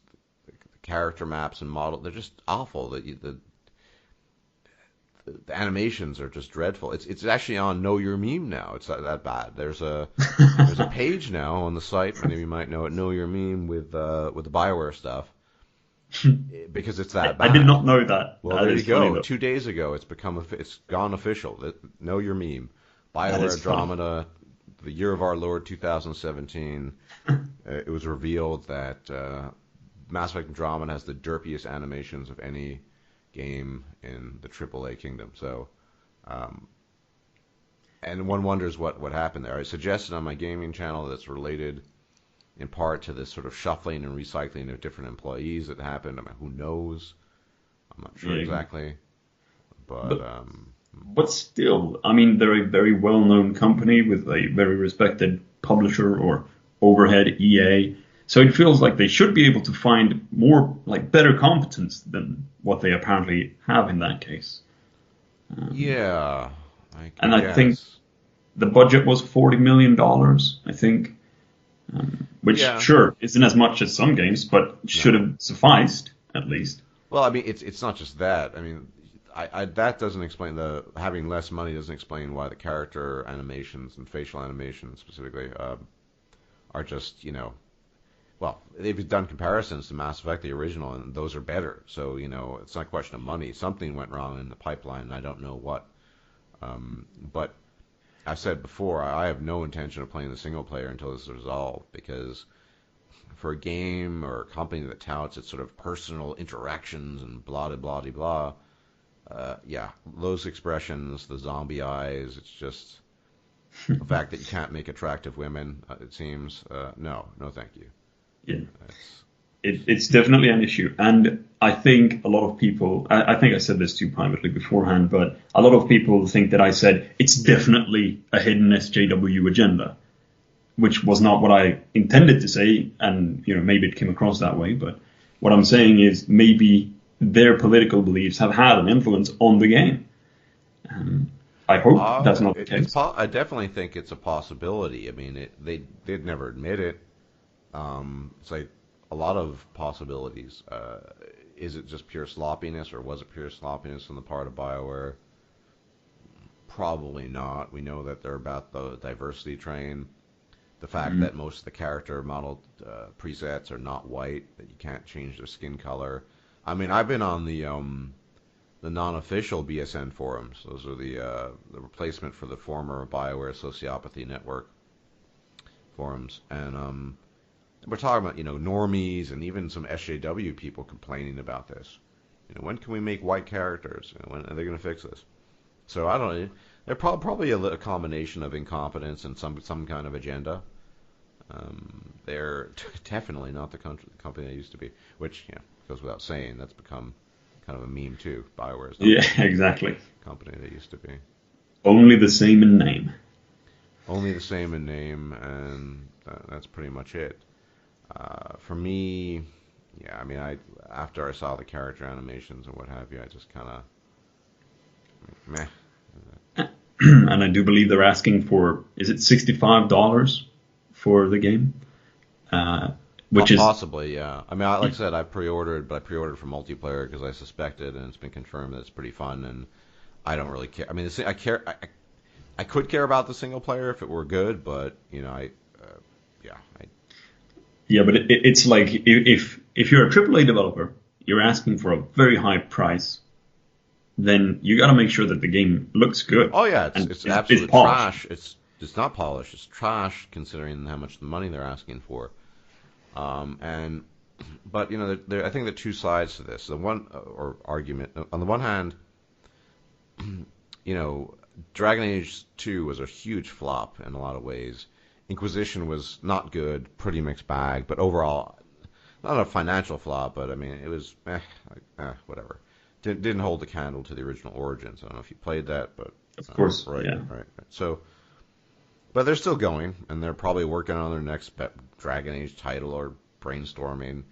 Speaker 1: character maps and model. They're just awful. The animations are just dreadful. It's actually on Know Your Meme now. It's that bad. There's a page now on the site. Many of you might know it. Know Your Meme with the Bioware stuff. Because it's that bad.
Speaker 2: I did not know that.
Speaker 1: Well, there you go. 2 days ago, it's gone official. Know Your Meme. Bioware Andromeda, the year of our Lord 2017. It was revealed that Mass Effect Andromeda has the derpiest animations of any game in the AAA kingdom. So, and one wonders what happened there. I suggested on my gaming channel that's related in part to this sort of shuffling and recycling of different employees that happened. I mean, who knows? I'm not sure exactly.
Speaker 2: But still, I mean, they're a very well-known company with a very respected publisher or overhead, EA. So it feels like they should be able to find more, like, better competence than what they apparently have in that case.
Speaker 1: Yeah.
Speaker 2: I think the budget was $40 million, I think. Which, sure, isn't as much as some games, but should have sufficed, at least.
Speaker 1: Well, I mean, it's not just that. I mean, that doesn't explain having less money doesn't explain why the character animations and facial animations specifically are just, well, they've done comparisons to Mass Effect, the original, and those are better. So, it's not a question of money. Something went wrong in the pipeline, and I don't know what. But I've said before, I have no intention of playing the single player until this is resolved, because for a game or a company that touts its sort of personal interactions and blah, blah, blah, blah, those expressions, the zombie eyes, it's just the fact that you can't make attractive women, it seems, no, thank you.
Speaker 2: Yeah. It's definitely an issue. And I think a lot of people, I think I said this to you privately beforehand, but a lot of people think that I said it's definitely a hidden SJW agenda, which was not what I intended to say. And, maybe it came across that way. But what I'm saying is maybe their political beliefs have had an influence on the game. I hope that's not the case.
Speaker 1: I definitely think it's a possibility. I mean, they'd never admit it. It's like a lot of possibilities. Is it just pure sloppiness, or was it pure sloppiness on the part of BioWare? Probably not. We know that they're about the diversity train. The fact that most of the character model presets are not white, that you can't change their skin color. I mean, I've been on the non-official BSN forums. Those are the replacement for the former BioWare Sociopathy Network forums, and we're talking about, normies and even some SJW people complaining about this. When can we make white characters? When are they going to fix this? So I don't know. They're probably a combination of incompetence and some kind of agenda. They're definitely not the company they used to be, which goes without saying. That's become kind of a meme too. BioWare is not
Speaker 2: exactly
Speaker 1: the company they used to be.
Speaker 2: Only the same in name.
Speaker 1: Only the same in name, and that's pretty much it. For me, I mean, after I saw the character animations and what have you, I just kind of meh.
Speaker 2: And I do believe they're asking for, is it $65 for the game? Which is
Speaker 1: possibly, yeah. I mean, like I said, I pre-ordered, but I pre-ordered for multiplayer because I suspected, and it's been confirmed that it's pretty fun, and I don't really care. I mean, I could care about the single player if it were good, but
Speaker 2: Yeah, but it's like if you're a AAA developer, you're asking for a very high price, then you got to make sure that the game looks good.
Speaker 1: Oh yeah, it's absolute trash. It's not polished. It's trash considering how much money they're asking for. But I think there are two sides to this. The one argument on the one hand, Dragon Age 2 was a huge flop in a lot of ways. Inquisition was not good, pretty mixed bag, but overall, not a financial flop, but I mean, it was whatever. didn't hold the candle to the original Origins. I don't know if you played that, but
Speaker 2: of course,
Speaker 1: right,
Speaker 2: yeah.
Speaker 1: right. So, but they're still going, and they're probably working on their next Dragon Age title or brainstorming.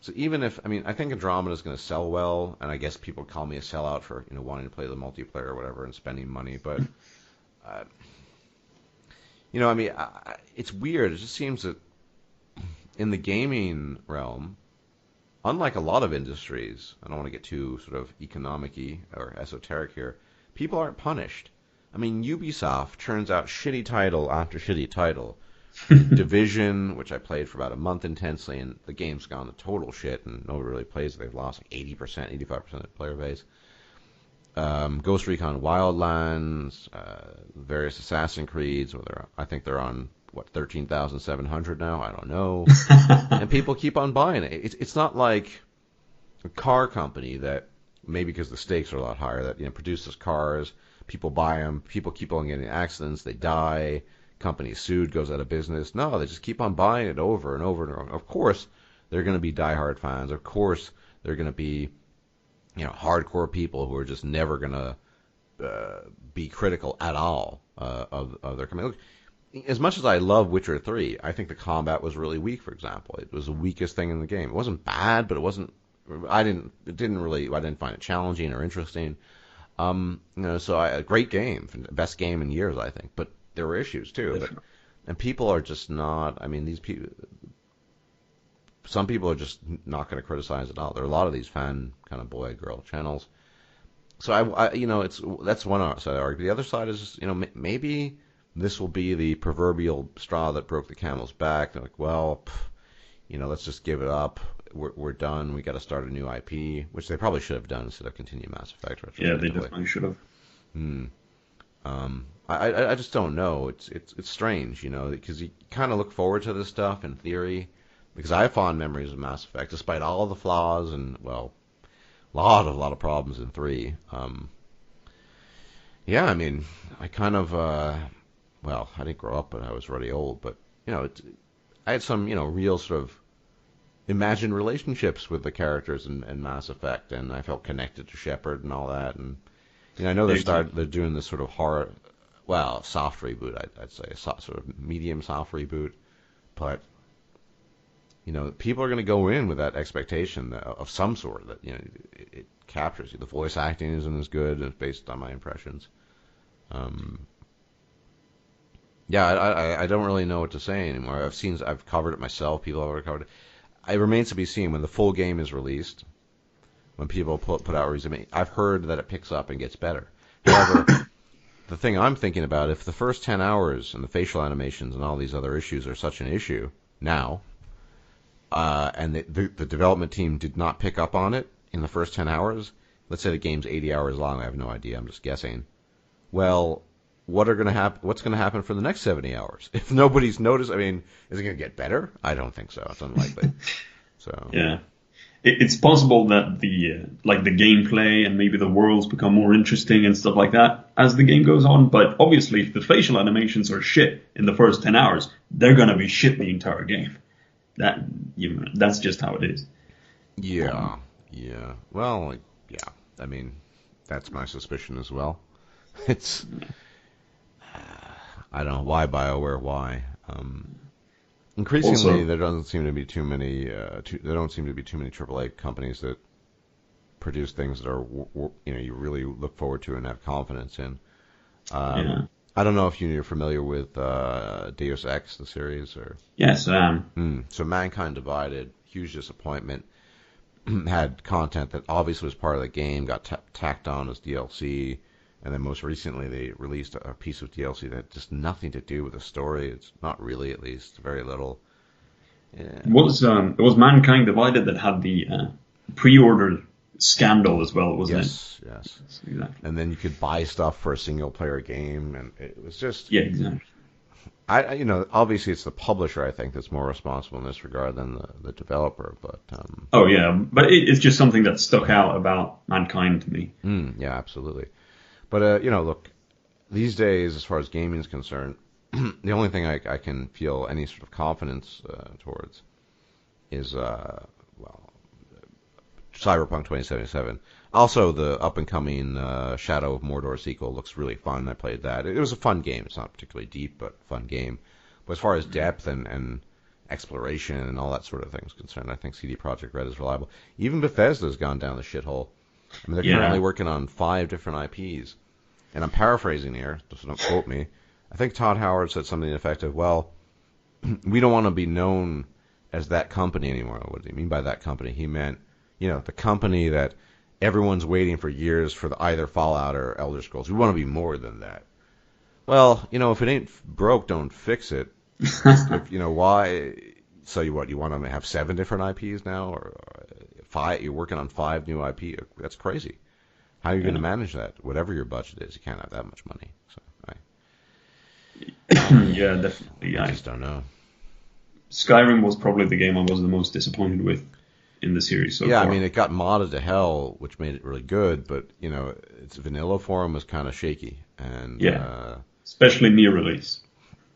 Speaker 1: So even if, I mean, I think Andromeda is going to sell well, and I guess people call me a sellout for, wanting to play the multiplayer or whatever and spending money, but, I mean, it's weird. It just seems that in the gaming realm, unlike a lot of industries, I don't want to get too sort of economic-y or esoteric here, people aren't punished. I mean, Ubisoft churns out shitty title after shitty title. Division, which I played for about a month intensely, and the game's gone to total shit, and nobody really plays it. They've lost like 80%, 85% of the player base. Ghost Recon Wildlands, various Assassin's Creeds, I think they're on, 13,700 now? I don't know. And people keep on buying it. It's not like a car company that, maybe because the stakes are a lot higher, that produces cars, people buy them, people keep on getting accidents, they die, company sued, goes out of business. No, they just keep on buying it over and over and over. Of course, they're going to be diehard fans. Of course, they're going to be, hardcore people who are just never going to be critical at all of their company. Look, as much as I love Witcher 3, I think the combat was really weak. For example, it was the weakest thing in the game. It wasn't bad, but it wasn't. I didn't find it challenging or interesting. So a great game, best game in years, I think. But there were issues too, and people are just not. I mean, these people. Some people are just not going to criticize it at all. There are a lot of these fan kind of boy girl channels. So that's one side of the argument. The other side is just, maybe this will be the proverbial straw that broke the camel's back. They're like, well, let's just give it up. We're done. We got to start a new IP, which they probably should have done instead of continue Mass Effect.
Speaker 2: Yeah, they definitely should have.
Speaker 1: I just don't know. It's strange, because you kind of look forward to this stuff in theory, because I have fond memories of Mass Effect, despite all the flaws and, well, a lot of problems in 3. Yeah, I mean, I kind of, I didn't grow up, but I was already old, but, I had some, real sort of imagined relationships with the characters in Mass Effect, and I felt connected to Shepard and all that, and, I know they're doing this sort of horror, soft reboot, I'd say, a sort of medium soft reboot, but, people are going to go in with that expectation of some sort that, it captures you. The voice acting isn't as good, it's based on my impressions. I don't really know what to say anymore. I've covered it myself, people have already covered it. It remains to be seen when the full game is released, when people put out reviews. I mean, I've heard that it picks up and gets better. However, the thing I'm thinking about, if the first 10 hours and the facial animations and all these other issues are such an issue now, and the development team did not pick up on it in the first 10 hours, let's say the game's 80 hours long, I have no idea, I'm just guessing. Well, what's going to happen for the next 70 hours? If nobody's noticed, I mean, is it going to get better? I don't think so. It's unlikely. So
Speaker 2: yeah. It's possible that the gameplay and maybe the worlds become more interesting and stuff like that as the game goes on. But obviously, if the facial animations are shit in the first 10 hours, they're going to be shit the entire game. That's just how it is.
Speaker 1: Yeah. Well, yeah. I mean, that's my suspicion as well. It's I don't know why Bioware. Why? Increasingly, also, there don't seem to be too many AAA companies that produce things that are you really look forward to and have confidence in. I don't know if you're familiar with Deus Ex, the series, or
Speaker 2: yes, I am.
Speaker 1: So Mankind Divided, huge disappointment. Had content that obviously was part of the game, got tacked on as DLC. And then most recently, they released a piece of DLC that had just nothing to do with the story. It's not really, at least, very little. Yeah.
Speaker 2: It was Mankind Divided that had the pre-order scandal as well, wasn't it?
Speaker 1: Yes.
Speaker 2: Exactly.
Speaker 1: And then you could buy stuff for a single-player game, and it was just...
Speaker 2: Yeah, exactly.
Speaker 1: Obviously it's the publisher, I think, that's more responsible in this regard than the developer, but...
Speaker 2: Oh, yeah, but it's just something that stuck out about Mankind to me.
Speaker 1: Yeah, absolutely. But, look, these days, as far as gaming is concerned, the only thing I can feel any sort of confidence towards is, Cyberpunk 2077. Also, the up-and-coming Shadow of Mordor sequel looks really fun. I played that. It was a fun game. It's not particularly deep, but a fun game. But as far as depth and exploration and all that sort of thing is concerned, I think CD Projekt Red is reliable. Even Bethesda's gone down the shithole. I mean, they're currently working on 5 different IPs. And I'm paraphrasing here, so don't quote me. I think Todd Howard said something effective, well, we don't want to be known as that company anymore. What did he mean by that company? He meant, the company that everyone's waiting for years for either Fallout or Elder Scrolls. We want to be more than that. Well, if it ain't broke, don't fix it. Why? So you want to have 7 different IPs now, or 5? You're working on 5 new IP. That's crazy. How are you going to manage that? Whatever your budget is, you can't have that much money. So,
Speaker 2: yeah, definitely.
Speaker 1: I just don't know.
Speaker 2: Skyrim was probably the game I was the most disappointed with in the series so far.
Speaker 1: I mean, it got modded to hell, which made it really good, but, its vanilla form was kind of shaky. And
Speaker 2: especially near release.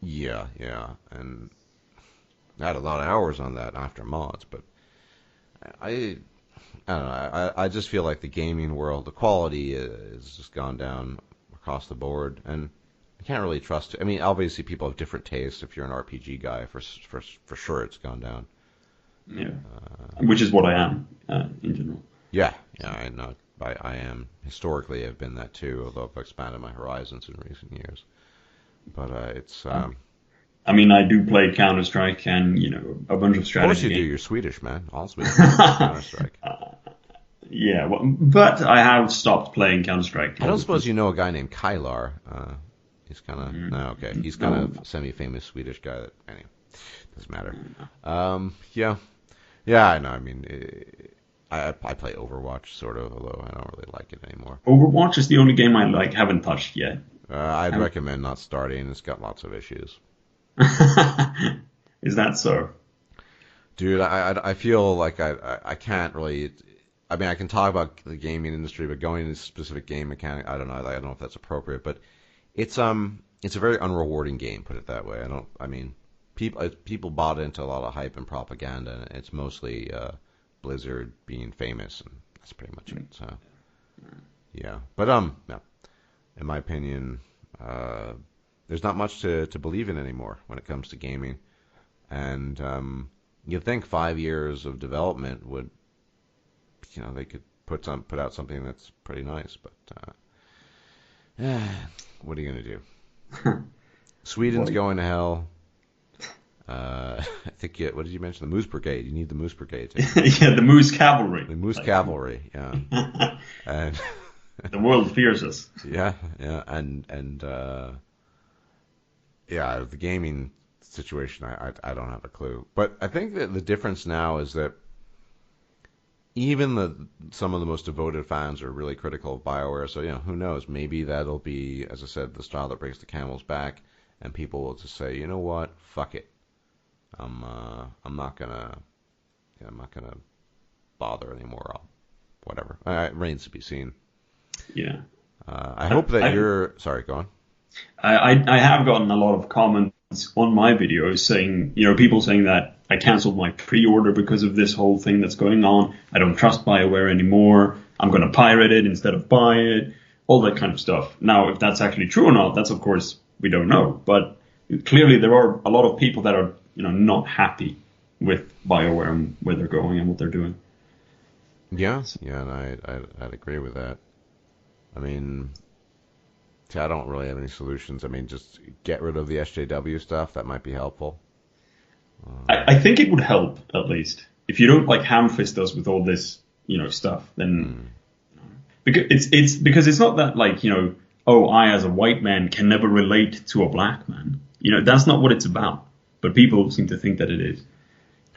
Speaker 1: Yeah, and I had a lot of hours on that after mods, but I don't know. I just feel like the gaming world, the quality has just gone down across the board, and I can't really trust it. I mean, obviously people have different tastes. If you're an RPG guy, for sure it's gone down.
Speaker 2: Yeah, which is what I am in general.
Speaker 1: Yeah, I know. I am historically have been that too, although I've expanded my horizons in recent years. But it's.
Speaker 2: I mean, I do play Counter-Strike and a bunch of strategy.
Speaker 1: Of course you do. You're Swedish, man. All Swedish. Counter-Strike.
Speaker 2: Yeah, but I have stopped playing Counter-Strike.
Speaker 1: I don't suppose you know a guy named Kylar. He's kind of okay. He's kind of a semi-famous Swedish guy. That anyway, doesn't matter. Yeah. I know. I mean, I play Overwatch sort of, although I don't really like it anymore.
Speaker 2: Overwatch is the only game I haven't touched yet.
Speaker 1: I'd recommend not starting. It's got lots of issues.
Speaker 2: Is that so?
Speaker 1: Dude, I feel like I can't really. I mean, I can talk about the gaming industry, but going into specific game mechanic, I don't know if that's appropriate. But it's a very unrewarding game, put it that way. People bought into a lot of hype and propaganda, and it's mostly Blizzard being famous, and that's pretty much it. So yeah, but no. In my opinion, there's not much to believe in anymore when it comes to gaming. And you'd think 5 years of development would, they could put out something that's pretty nice. But what are you going to do? Sweden's going to hell. I think, what did you mention? The Moose Brigade. You need the Moose Brigade.
Speaker 2: Yeah, the Moose Cavalry.
Speaker 1: The Moose Cavalry, yeah. And
Speaker 2: the world fears us.
Speaker 1: Yeah, and the gaming situation, I don't have a clue. But I think that the difference now is that even some of the most devoted fans are really critical of Bioware. So who knows? Maybe that'll be, as I said, the straw that breaks the camel's back, and people will just say, you know what, fuck it. I'm not gonna bother anymore. Whatever. It remains to be seen.
Speaker 2: Yeah.
Speaker 1: I hope that you're... Sorry, go on.
Speaker 2: I have gotten a lot of comments on my videos saying, people saying that I canceled my pre-order because of this whole thing that's going on. I don't trust BioWare anymore. I'm going to pirate it instead of buy it. All that kind of stuff. Now, if that's actually true or not, that's of course, we don't know. But clearly there are a lot of people that are, not happy with BioWare and where they're going and what they're doing.
Speaker 1: Yeah, and I'd agree with that. I mean, I don't really have any solutions. I mean, just get rid of the SJW stuff. That might be helpful.
Speaker 2: I think it would help, at least. If you don't ham-fist us with all this, stuff, then because it's not that I as a white man can never relate to a black man. That's not what it's about. But people seem to think that it is.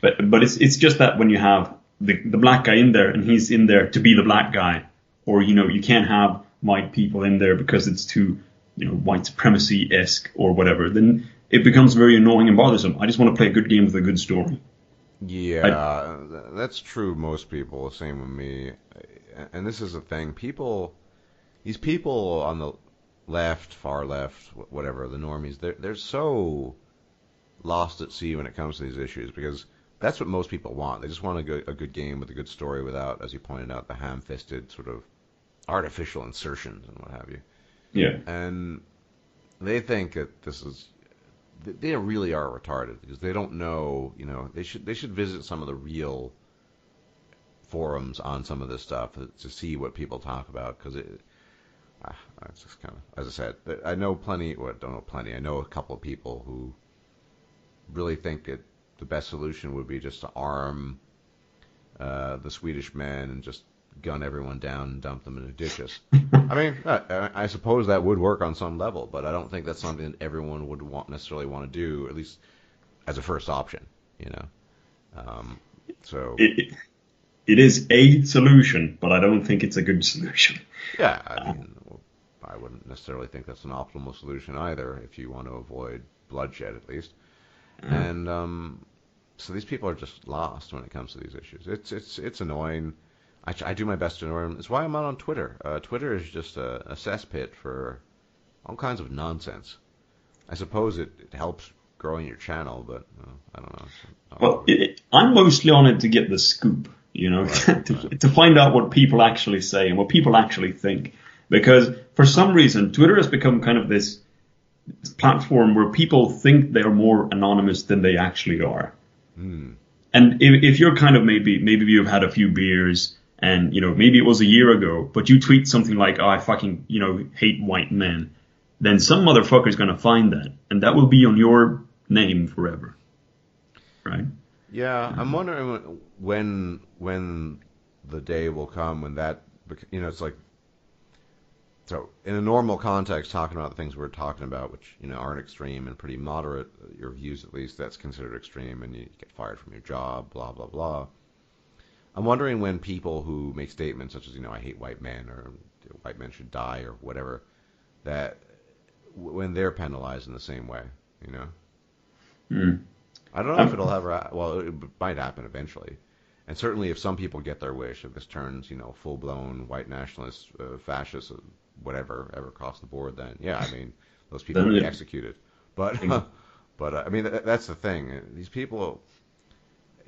Speaker 2: But it's just that when you have the black guy in there and he's in there to be the black guy, or you can't have white people in there because it's too white supremacy-esque or whatever, then it becomes very annoying and bothersome. I just want to play a good game with a good story.
Speaker 1: Yeah, that's true. Most people, the same with me. And this is the thing. These people on the left, far left, whatever, the normies, they're so lost at sea when it comes to these issues, because that's what most people want. They just want a good game with a good story without, as you pointed out, the ham-fisted sort of artificial insertions and what have you.
Speaker 2: Yeah.
Speaker 1: And they think that they really are retarded because they don't know, they should visit some of the real forums on some of this stuff to see what people talk about, because it's just kind of, as I said, I know plenty, well, I don't know plenty, I know a couple of people who really think that the best solution would be just to arm the Swedish men and just gun everyone down and dump them into ditches. I mean, I suppose that would work on some level, but I don't think that's something that everyone would necessarily want to do, at least as a first option, So
Speaker 2: it is a solution, but I don't think it's a good solution.
Speaker 1: Yeah, I wouldn't necessarily think that's an optimal solution either, if you want to avoid bloodshed at least. And so these people are just lost when it comes to these issues. It's annoying. I do my best to ignore them. It's why I'm not on Twitter. Twitter is just a cesspit for all kinds of nonsense. I suppose it helps growing your channel, but I don't know.
Speaker 2: Well, I'm mostly on it to get the scoop, right, to find out what people actually say and what people actually think. Because for some reason, Twitter has become kind of this platform where people think they're more anonymous than they actually are.
Speaker 1: Mm.
Speaker 2: And if you're kind of maybe you've had a few beers and, maybe it was a year ago, but you tweet something like, oh, I fucking, hate white men, then some motherfucker's going to find that, and that will be on your name forever. Right?
Speaker 1: Yeah, I'm wondering when the day will come when that, it's like, so in a normal context, talking about the things we're talking about, which, aren't extreme and pretty moderate, your views at least, that's considered extreme and you get fired from your job, blah, blah, blah. I'm wondering when people who make statements such as, I hate white men or white men should die or whatever, that when they're penalized in the same way,
Speaker 2: Mm.
Speaker 1: I don't know if it'll ever, well, it might happen eventually. And certainly if some people get their wish, if this turns, full-blown white nationalist, fascist, whatever, ever across the board, then, yeah, I mean, those people will be executed. But, I mean, that's the thing. These people,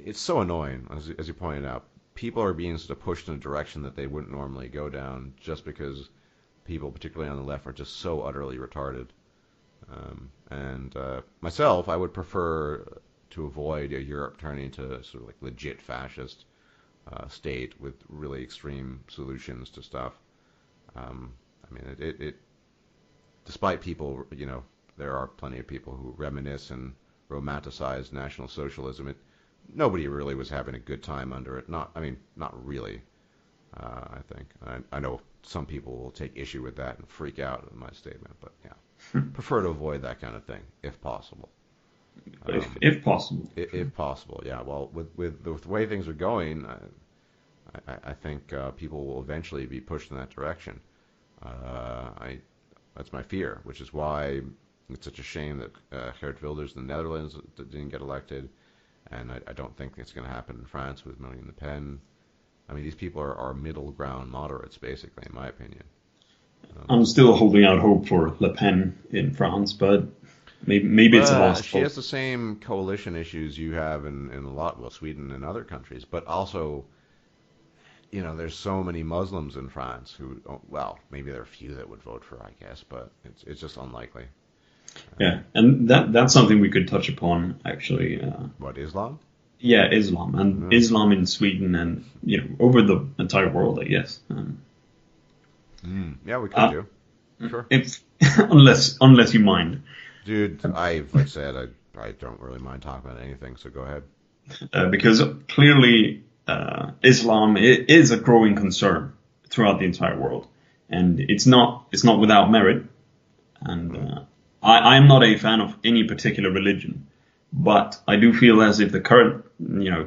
Speaker 1: it's so annoying, as you pointed out. People are being sort of pushed in a direction that they wouldn't normally go down just because people, particularly on the left, are just so utterly retarded. And myself, I would prefer to avoid Europe turning into sort of like legit fascist state with really extreme solutions to stuff. I mean, it despite people, there are plenty of people who reminisce and romanticize National Socialism. Nobody really was having a good time under it. Not really. I think I know some people will take issue with that and freak out at my statement, but yeah, prefer to avoid that kind of thing if possible.
Speaker 2: If possible.
Speaker 1: If possible, yeah. Well, with the way things are going, I think people will eventually be pushed in that direction. That's my fear, which is why it's such a shame that Geert Wilders in the Netherlands didn't get elected, and I don't think it's going to happen in France with Marine Le Pen. I mean, these people are middle ground moderates, basically, in my opinion.
Speaker 2: I'm still holding out hope for Le Pen in France, but maybe it's a lost
Speaker 1: she has the same coalition issues you have in a lot, well, Sweden and other countries, but also, there's so many Muslims in France who, well, maybe there are a few that would vote for her, I guess, but it's just unlikely.
Speaker 2: Yeah, and that's something we could touch upon, actually.
Speaker 1: What, Islam?
Speaker 2: Yeah, Islam, and Islam in Sweden and, over the entire world, I guess.
Speaker 1: Yeah, we could do. Sure.
Speaker 2: Unless you mind.
Speaker 1: Dude, like I said, I don't really mind talking about anything, so go ahead.
Speaker 2: Because clearly Islam is a growing concern throughout the entire world, and it's not without merit. And I am not a fan of any particular religion, but I do feel as if the current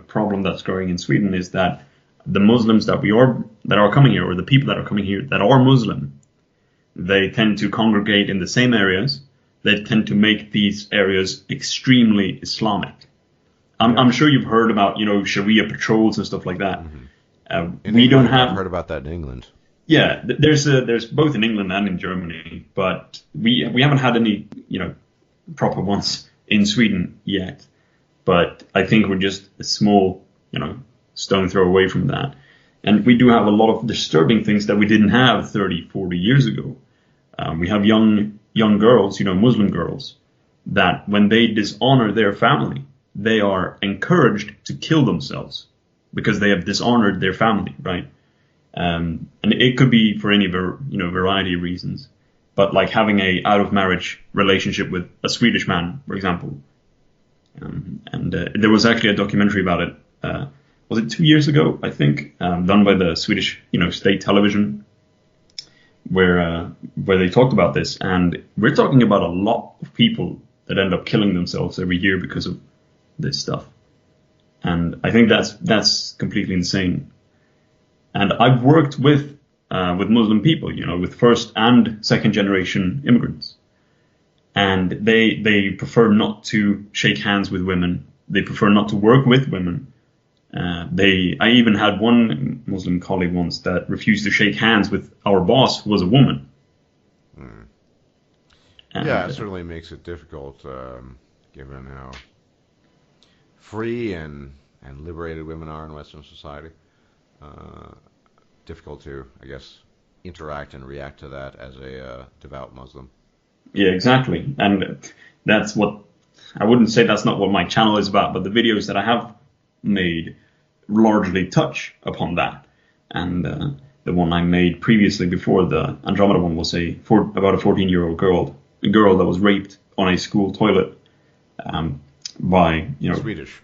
Speaker 2: problem that's growing in Sweden is that the Muslims that are coming here, or the people that are coming here that are Muslim, they tend to congregate in the same areas. They tend to make these areas extremely Islamic. I'm sure you've heard about, Sharia patrols and stuff like that.
Speaker 1: Mm-hmm.
Speaker 2: We don't have.
Speaker 1: I've heard about that in England.
Speaker 2: Yeah, there's both in England and in Germany, but we haven't had any, proper ones in Sweden yet. but I think we're just a small, stone throw away from that. And we do have a lot of disturbing things that we didn't have 30, 40 years ago. We have young girls, Muslim girls, that when they dishonor their family, they are encouraged to kill themselves because they have dishonored their family, right? And it could be for any variety of reasons. But like having a out of marriage relationship with a Swedish man, for example. There was actually a documentary about it. Was it 2 years ago, I think, done by the Swedish, state television, where they talked about this. And we're talking about a lot of people that end up killing themselves every year because of this stuff. And I think that's completely insane. And I've worked with Muslim people, with first and second generation immigrants. And they prefer not to shake hands with women. They prefer not to work with women. I even had one Muslim colleague once that refused to shake hands with our boss, who was a woman.
Speaker 1: Yeah, it certainly makes it difficult, given how free and liberated women are in Western society. Difficult to, I guess, interact and react to that as a devout Muslim.
Speaker 2: Yeah, exactly. And that's what, I wouldn't say that's not what my channel is about, but the videos that I have made largely touch upon that. And the one I made previously before the Andromeda one was about a 14-year-old girl that was raped on a school toilet by,
Speaker 1: Swedish.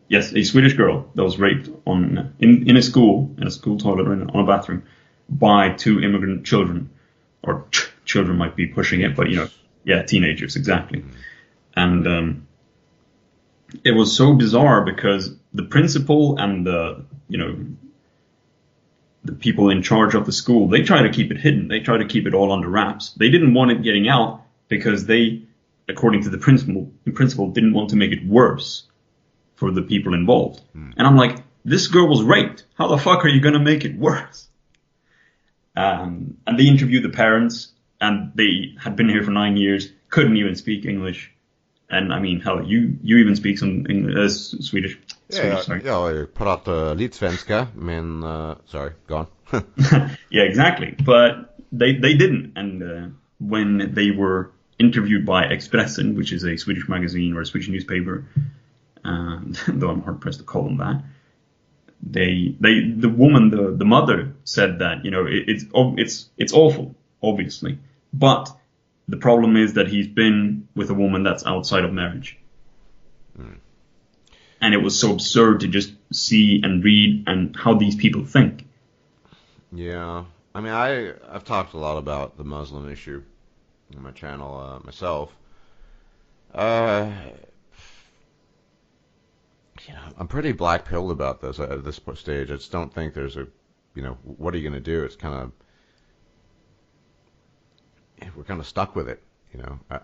Speaker 2: Yes, a Swedish girl that was raped in a school toilet or on a bathroom by two immigrant children, or children might be pushing it, but teenagers, exactly. And it was so bizarre because the principal and the people in charge of the school, they try to keep it hidden. They try to keep it all under wraps. They didn't want it getting out because they, according to the principal, didn't want to make it worse for the people involved. And I'm like, this girl was raped. How the fuck are you going to make it worse? And they interviewed the parents, and they had been here for 9 years, couldn't even speak English. And I mean, hell, you even speak some English, Swedish. Sorry.
Speaker 1: Ja, jag pratar lite svenska, men sorry, go on.
Speaker 2: Yeah, exactly. But they didn't. And when they were interviewed by Expressen, which is a Swedish magazine or a Swedish newspaper, though I'm hard pressed to call them that, the woman, the mother, said that it's awful, obviously, but the problem is that he's been with a woman that's outside of marriage. And it was so absurd to just see and read and how these people think.
Speaker 1: Yeah, I mean, I've talked a lot about the Muslim issue on my channel myself. I'm pretty black-pilled about this at this stage. I just don't think there's what are you going to do? It's we're kind of stuck with it,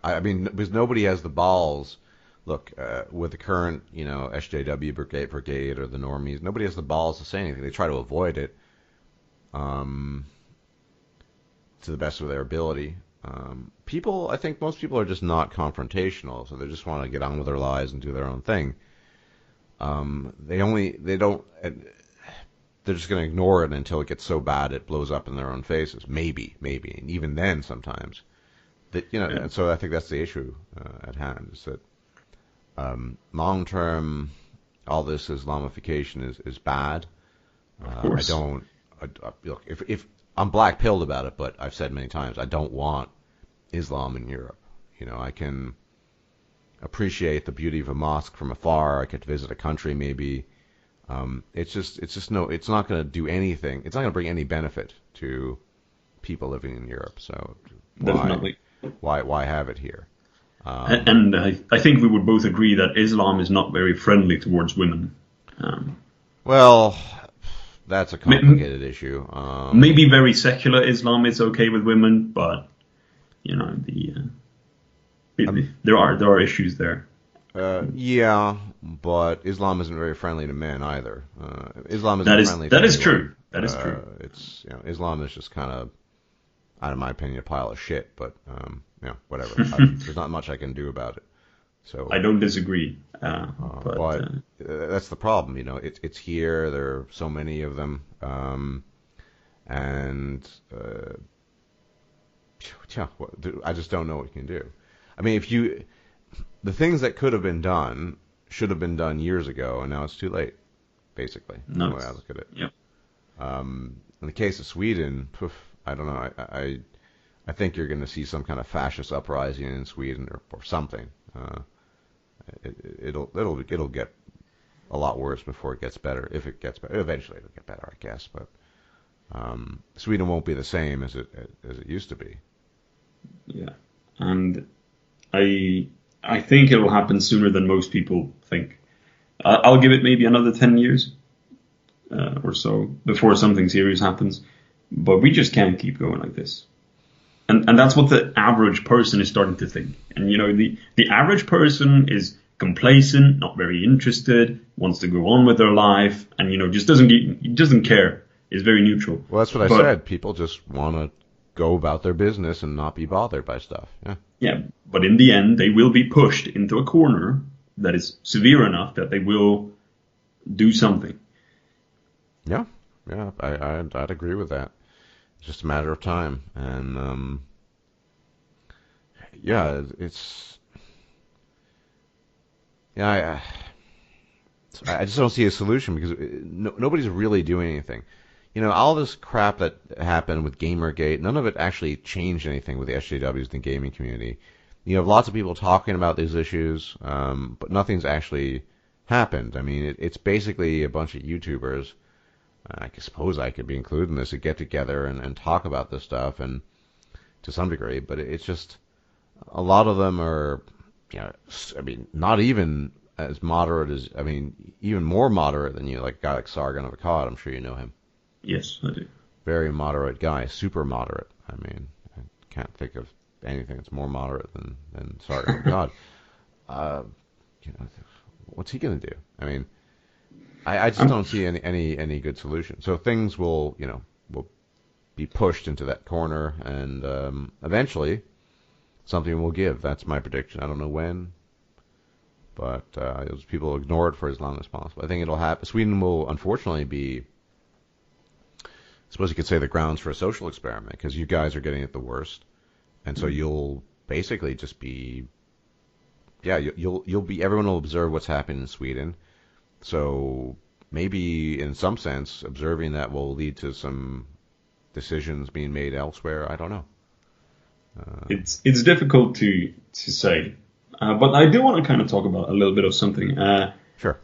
Speaker 1: I mean, because nobody has the balls. Look, with the current, SJW brigade or the normies, nobody has the balls to say anything. They try to avoid it, to the best of their ability. I think most people are just not confrontational, so they just want to get on with their lives and do their own thing. They're just going to ignore it until it gets so bad it blows up in their own faces. Maybe, and even then sometimes. And so I think that's the issue at hand, is that long term, all this Islamification is bad.
Speaker 2: Of course.
Speaker 1: Look, if I'm black-pilled about it, but I've said many times, I don't want Islam in Europe. I can appreciate the beauty of a mosque from afar. I could visit a country maybe. It's not going to do anything. It's not going to bring any benefit to people living in Europe. So
Speaker 2: definitely,
Speaker 1: why have it here?
Speaker 2: And I think we would both agree that Islam is not very friendly towards women.
Speaker 1: Well, that's a complicated issue.
Speaker 2: Maybe very secular Islam is okay with women, but there are issues there.
Speaker 1: Yeah, but Islam isn't very friendly to men either. Islam isn't friendly to
Speaker 2: anyone.
Speaker 1: That is true.
Speaker 2: It's
Speaker 1: Islam is just kind of, in my opinion, a pile of shit. But whatever. There's not much I can do about it. So
Speaker 2: I don't disagree.
Speaker 1: but that's the problem, you know. It's here. There are so many of them, and yeah, I just don't know what you can do. I mean, the things that could have been done should have been done years ago, and now it's too late. Basically,
Speaker 2: no,
Speaker 1: the way I look at it.
Speaker 2: Yeah.
Speaker 1: In the case of Sweden, I don't know. I think you're going to see some kind of fascist uprising in Sweden or something. It'll get a lot worse before it gets better. If it gets better, eventually it'll get better, I guess. But Sweden won't be the same as it used to be.
Speaker 2: Yeah, and I think it will happen sooner than most people think. I'll give it maybe another 10 years or so before something serious happens. But we just can't keep going like this. And that's what the average person is starting to think. And, you know, the average person is complacent, not very interested, wants to go on with their life, and, you know, just doesn't care, is very neutral.
Speaker 1: Well, that's what I said. People just want to go about their business and not be bothered by stuff. Yeah.
Speaker 2: Yeah, but in the end, they will be pushed into a corner that is severe enough that they will do something.
Speaker 1: Yeah, I'd agree with that. It's just a matter of time, and yeah, I just don't see a solution because nobody's really doing anything. You know, all this crap that happened with Gamergate, none of it actually changed anything with the SJWs in the gaming community. You have lots of people talking about these issues, but nothing's actually happened. I mean, it's basically a bunch of YouTubers. I suppose I could be included in this, to get together and talk about this stuff, and to some degree, but it's just a lot of them are, you know, I mean, not even as moderate as, I mean, even more moderate than you, like a guy like Sargon of Akkad. I'm sure you know him.
Speaker 2: Yes, I do.
Speaker 1: Very moderate guy, super moderate. I mean, I can't think of anything that's more moderate than Sargon of Akkad. You know, what's he going to do? I mean, I just don't see any good solution. So things will be pushed into that corner, and eventually something will give. That's my prediction. I don't know when, but those people will ignore it for as long as possible. I think it'll happen. Sweden will unfortunately be, I suppose you could say, the grounds for a social experiment, because you guys are getting it the worst, and so you'll basically just be, you'll be, everyone will observe what's happening in Sweden. So maybe in some sense, observing that will lead to some decisions being made elsewhere. I don't know.
Speaker 2: It's difficult to say, but I do want to kind of talk about a little bit of something.
Speaker 1: Sure.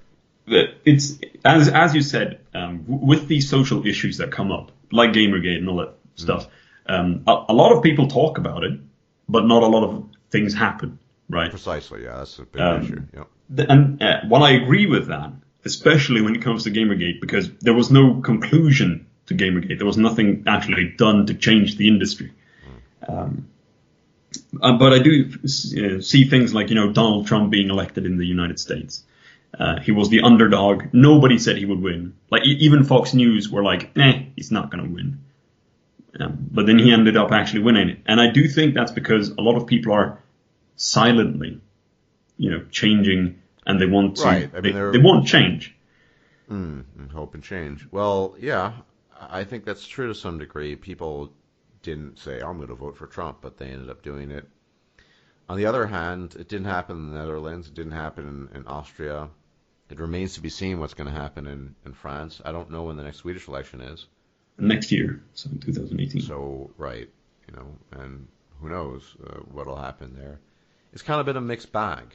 Speaker 2: It's as you said, with these social issues that come up, like Gamergate and all that stuff. A lot of people talk about it, but not a lot of things happen. Right.
Speaker 1: Precisely. Yeah, that's a big issue. Yeah.
Speaker 2: And while I agree with that, especially when it comes to Gamergate, because there was no conclusion to Gamergate. There was nothing actually done to change the industry. But I do see things like, you know, Donald Trump being elected in the United States. He was the underdog. Nobody said he would win. Like, even Fox News were like, he's not going to win. But then he ended up actually winning it. And I do think that's because a lot of people are silently, you know, changing, and they want to. Right. I mean, they want change.
Speaker 1: Hope and change. Well, yeah, I think that's true to some degree. People didn't say, I'm going to vote for Trump, but they ended up doing it. On the other hand, it didn't happen in the Netherlands. It didn't happen in Austria. It remains to be seen what's going to happen in France. I don't know when the next Swedish election is.
Speaker 2: Next year, so in 2018.
Speaker 1: So, right, you know, and who knows what'll happen there. It's kind of been a mixed bag.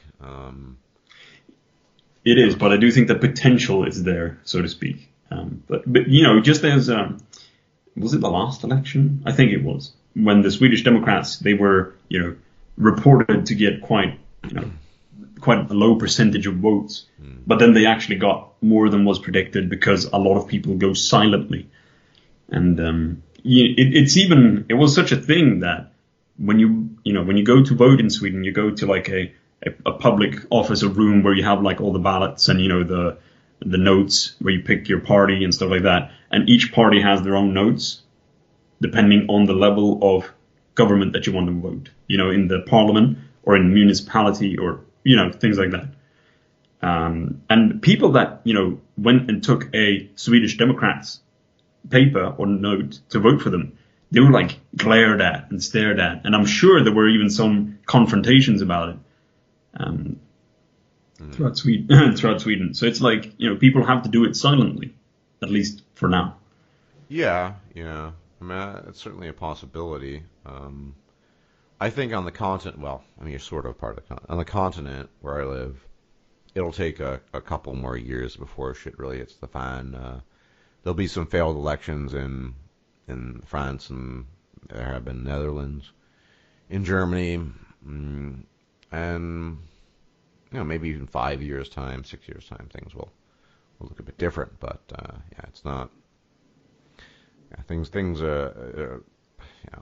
Speaker 2: It is, but I do think the potential is there, so to speak. But you know, just as was it the last election? I think it was, when the Swedish Democrats, they were, you know, reported to get quite a low percentage of votes, but then they actually got more than was predicted because a lot of people go silently, and it was such a thing that when you go to vote in Sweden, you go to like a public office or room where you have like all the ballots and, you know, the notes where you pick your party and stuff like that. And each party has their own notes depending on the level of government that you want to vote, you know, in the parliament or in municipality or things like that. And people that, went and took a Swedish Democrats paper or note to vote for them, they were like glared at and stared at. And I'm sure there were even some confrontations about it throughout Sweden. So it's like, people have to do it silently, at least for now.
Speaker 1: Yeah. I mean, it's certainly a possibility. I think on the continent, well, I mean, you're sort of part of the continent. On the continent where I live, it'll take a couple more years before shit really hits the fan. There'll be some failed elections in France, and there have been Netherlands, in Germany, and maybe even 5 years time, 6 years time, things will look a bit different. But yeah, it's not. Yeah, things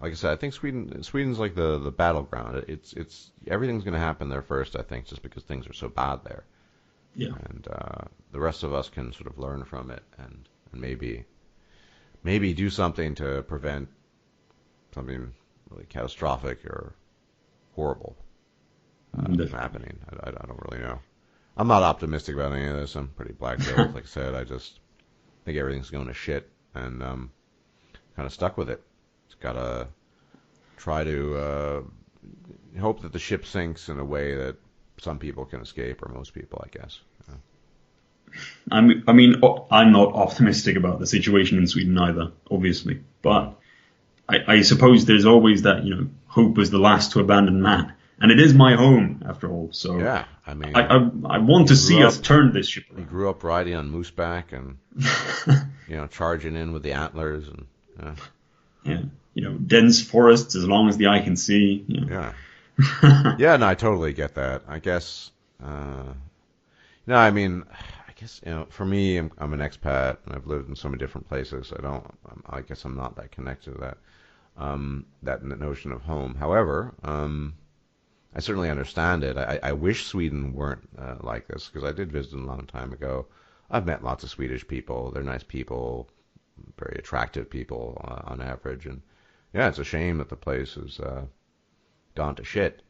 Speaker 1: like I said, I think Sweden's like the battleground. It's everything's going to happen there first. I think just because things are so bad there.
Speaker 2: Yeah.
Speaker 1: And the rest of us can sort of learn from it and maybe do something to prevent something really catastrophic or horrible from happening. I don't really know. I'm not optimistic about any of this. I'm pretty black-pilled, like I said. I just think everything's going to shit, and kind of stuck with it. Just gotta try to hope that the ship sinks in a way that some people can escape, or most people, I guess.
Speaker 2: I mean, I'm not optimistic about the situation in Sweden either, obviously. But I suppose there's always that, hope is the last to abandon man. And it is my home, after all. So
Speaker 1: yeah, I mean,
Speaker 2: I want to see us turn this ship around.
Speaker 1: We grew up riding on mooseback and, charging in with the antlers. And
Speaker 2: yeah, dense forests as long as the eye can see.
Speaker 1: Yeah. Yeah, no, I totally get that. I guess, I mean, for me, I'm an expat and I've lived in so many different places. I guess I'm not that connected to that notion of home. However, I certainly understand it. I wish Sweden weren't like this, because I did visit a long time ago. I've met lots of Swedish people. They're nice people, very attractive people on average. And yeah, it's a shame that the place has gone to shit.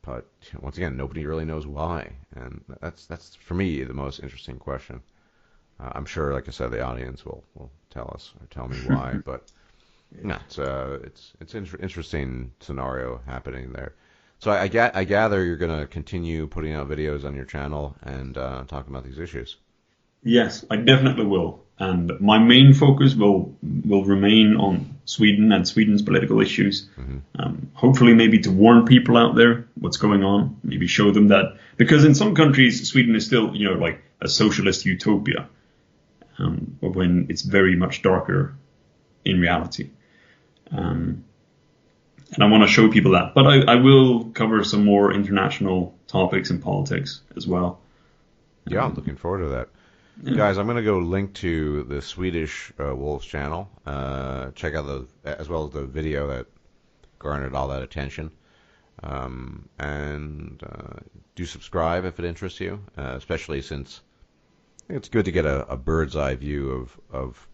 Speaker 1: But once again, nobody really knows why, and that's for me the most interesting question. I'm sure, like I said, the audience will tell us or tell me why, but yeah, it's an interesting scenario happening there. So I gather you're going to continue putting out videos on your channel and talking about these issues.
Speaker 2: Yes, I definitely will. And my main focus will remain on Sweden and Sweden's political issues. Mm-hmm. Hopefully maybe to warn people out there what's going on, maybe show them that, because in some countries Sweden is still, like a socialist utopia, when it's very much darker in reality. And I want to show people that. But I will cover some more international topics and politics as well.
Speaker 1: Yeah, I'm looking forward to that. Yeah. Guys, I'm going to go link to the Swedish Wolf's channel. Check out as well as the video that garnered all that attention. And do subscribe if it interests you, especially since I think it's good to get a bird's eye view of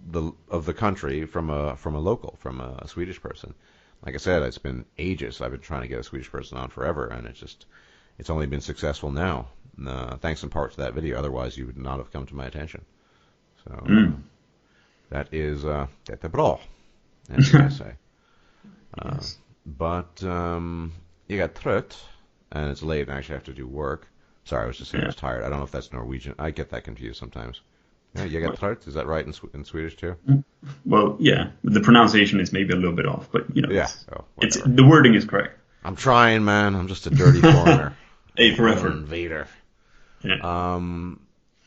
Speaker 1: the country from a local, from a Swedish person. Like I said, it's been ages. I've been trying to get a Swedish person on forever, and it's only been successful now. Thanks in part to that video. Otherwise, you would not have come to my attention. So that is det är bra, as I say. Yes. But you got trött, and it's late, and I actually have to do work. Sorry, I was just saying I was tired. I don't know if that's Norwegian. I get that confused sometimes. Yeah, you got trött. Is that right in Swedish too?
Speaker 2: Well, yeah. The pronunciation is maybe a little bit off, but
Speaker 1: yeah.
Speaker 2: It's the wording is correct.
Speaker 1: I'm trying, man. I'm just a dirty foreigner.
Speaker 2: A for effort.
Speaker 1: Invader.
Speaker 2: Yeah.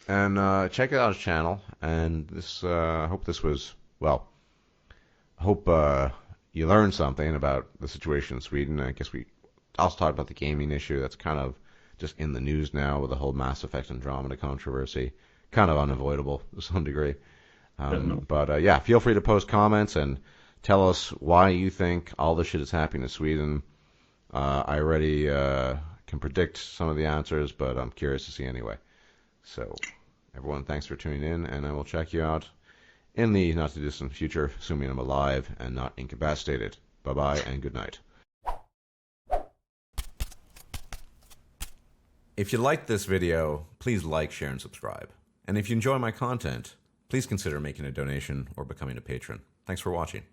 Speaker 1: And check out his channel. And this, I hope this was, well, I hope you learned something about the situation in Sweden. I guess we also talked about the gaming issue. That's kind of just in the news now with the whole Mass Effect Andromeda controversy. Kind of unavoidable to some degree. But yeah, feel free to post comments and tell us why you think all this shit is happening in Sweden. I already can predict some of the answers, but I'm curious to see anyway. So, everyone, thanks for tuning in, and I will check you out in the not-too-distant future, assuming I'm alive and not incapacitated. Bye-bye, and good night. If you liked this video, please like, share, and subscribe. And if you enjoy my content, please consider making a donation or becoming a patron. Thanks for watching.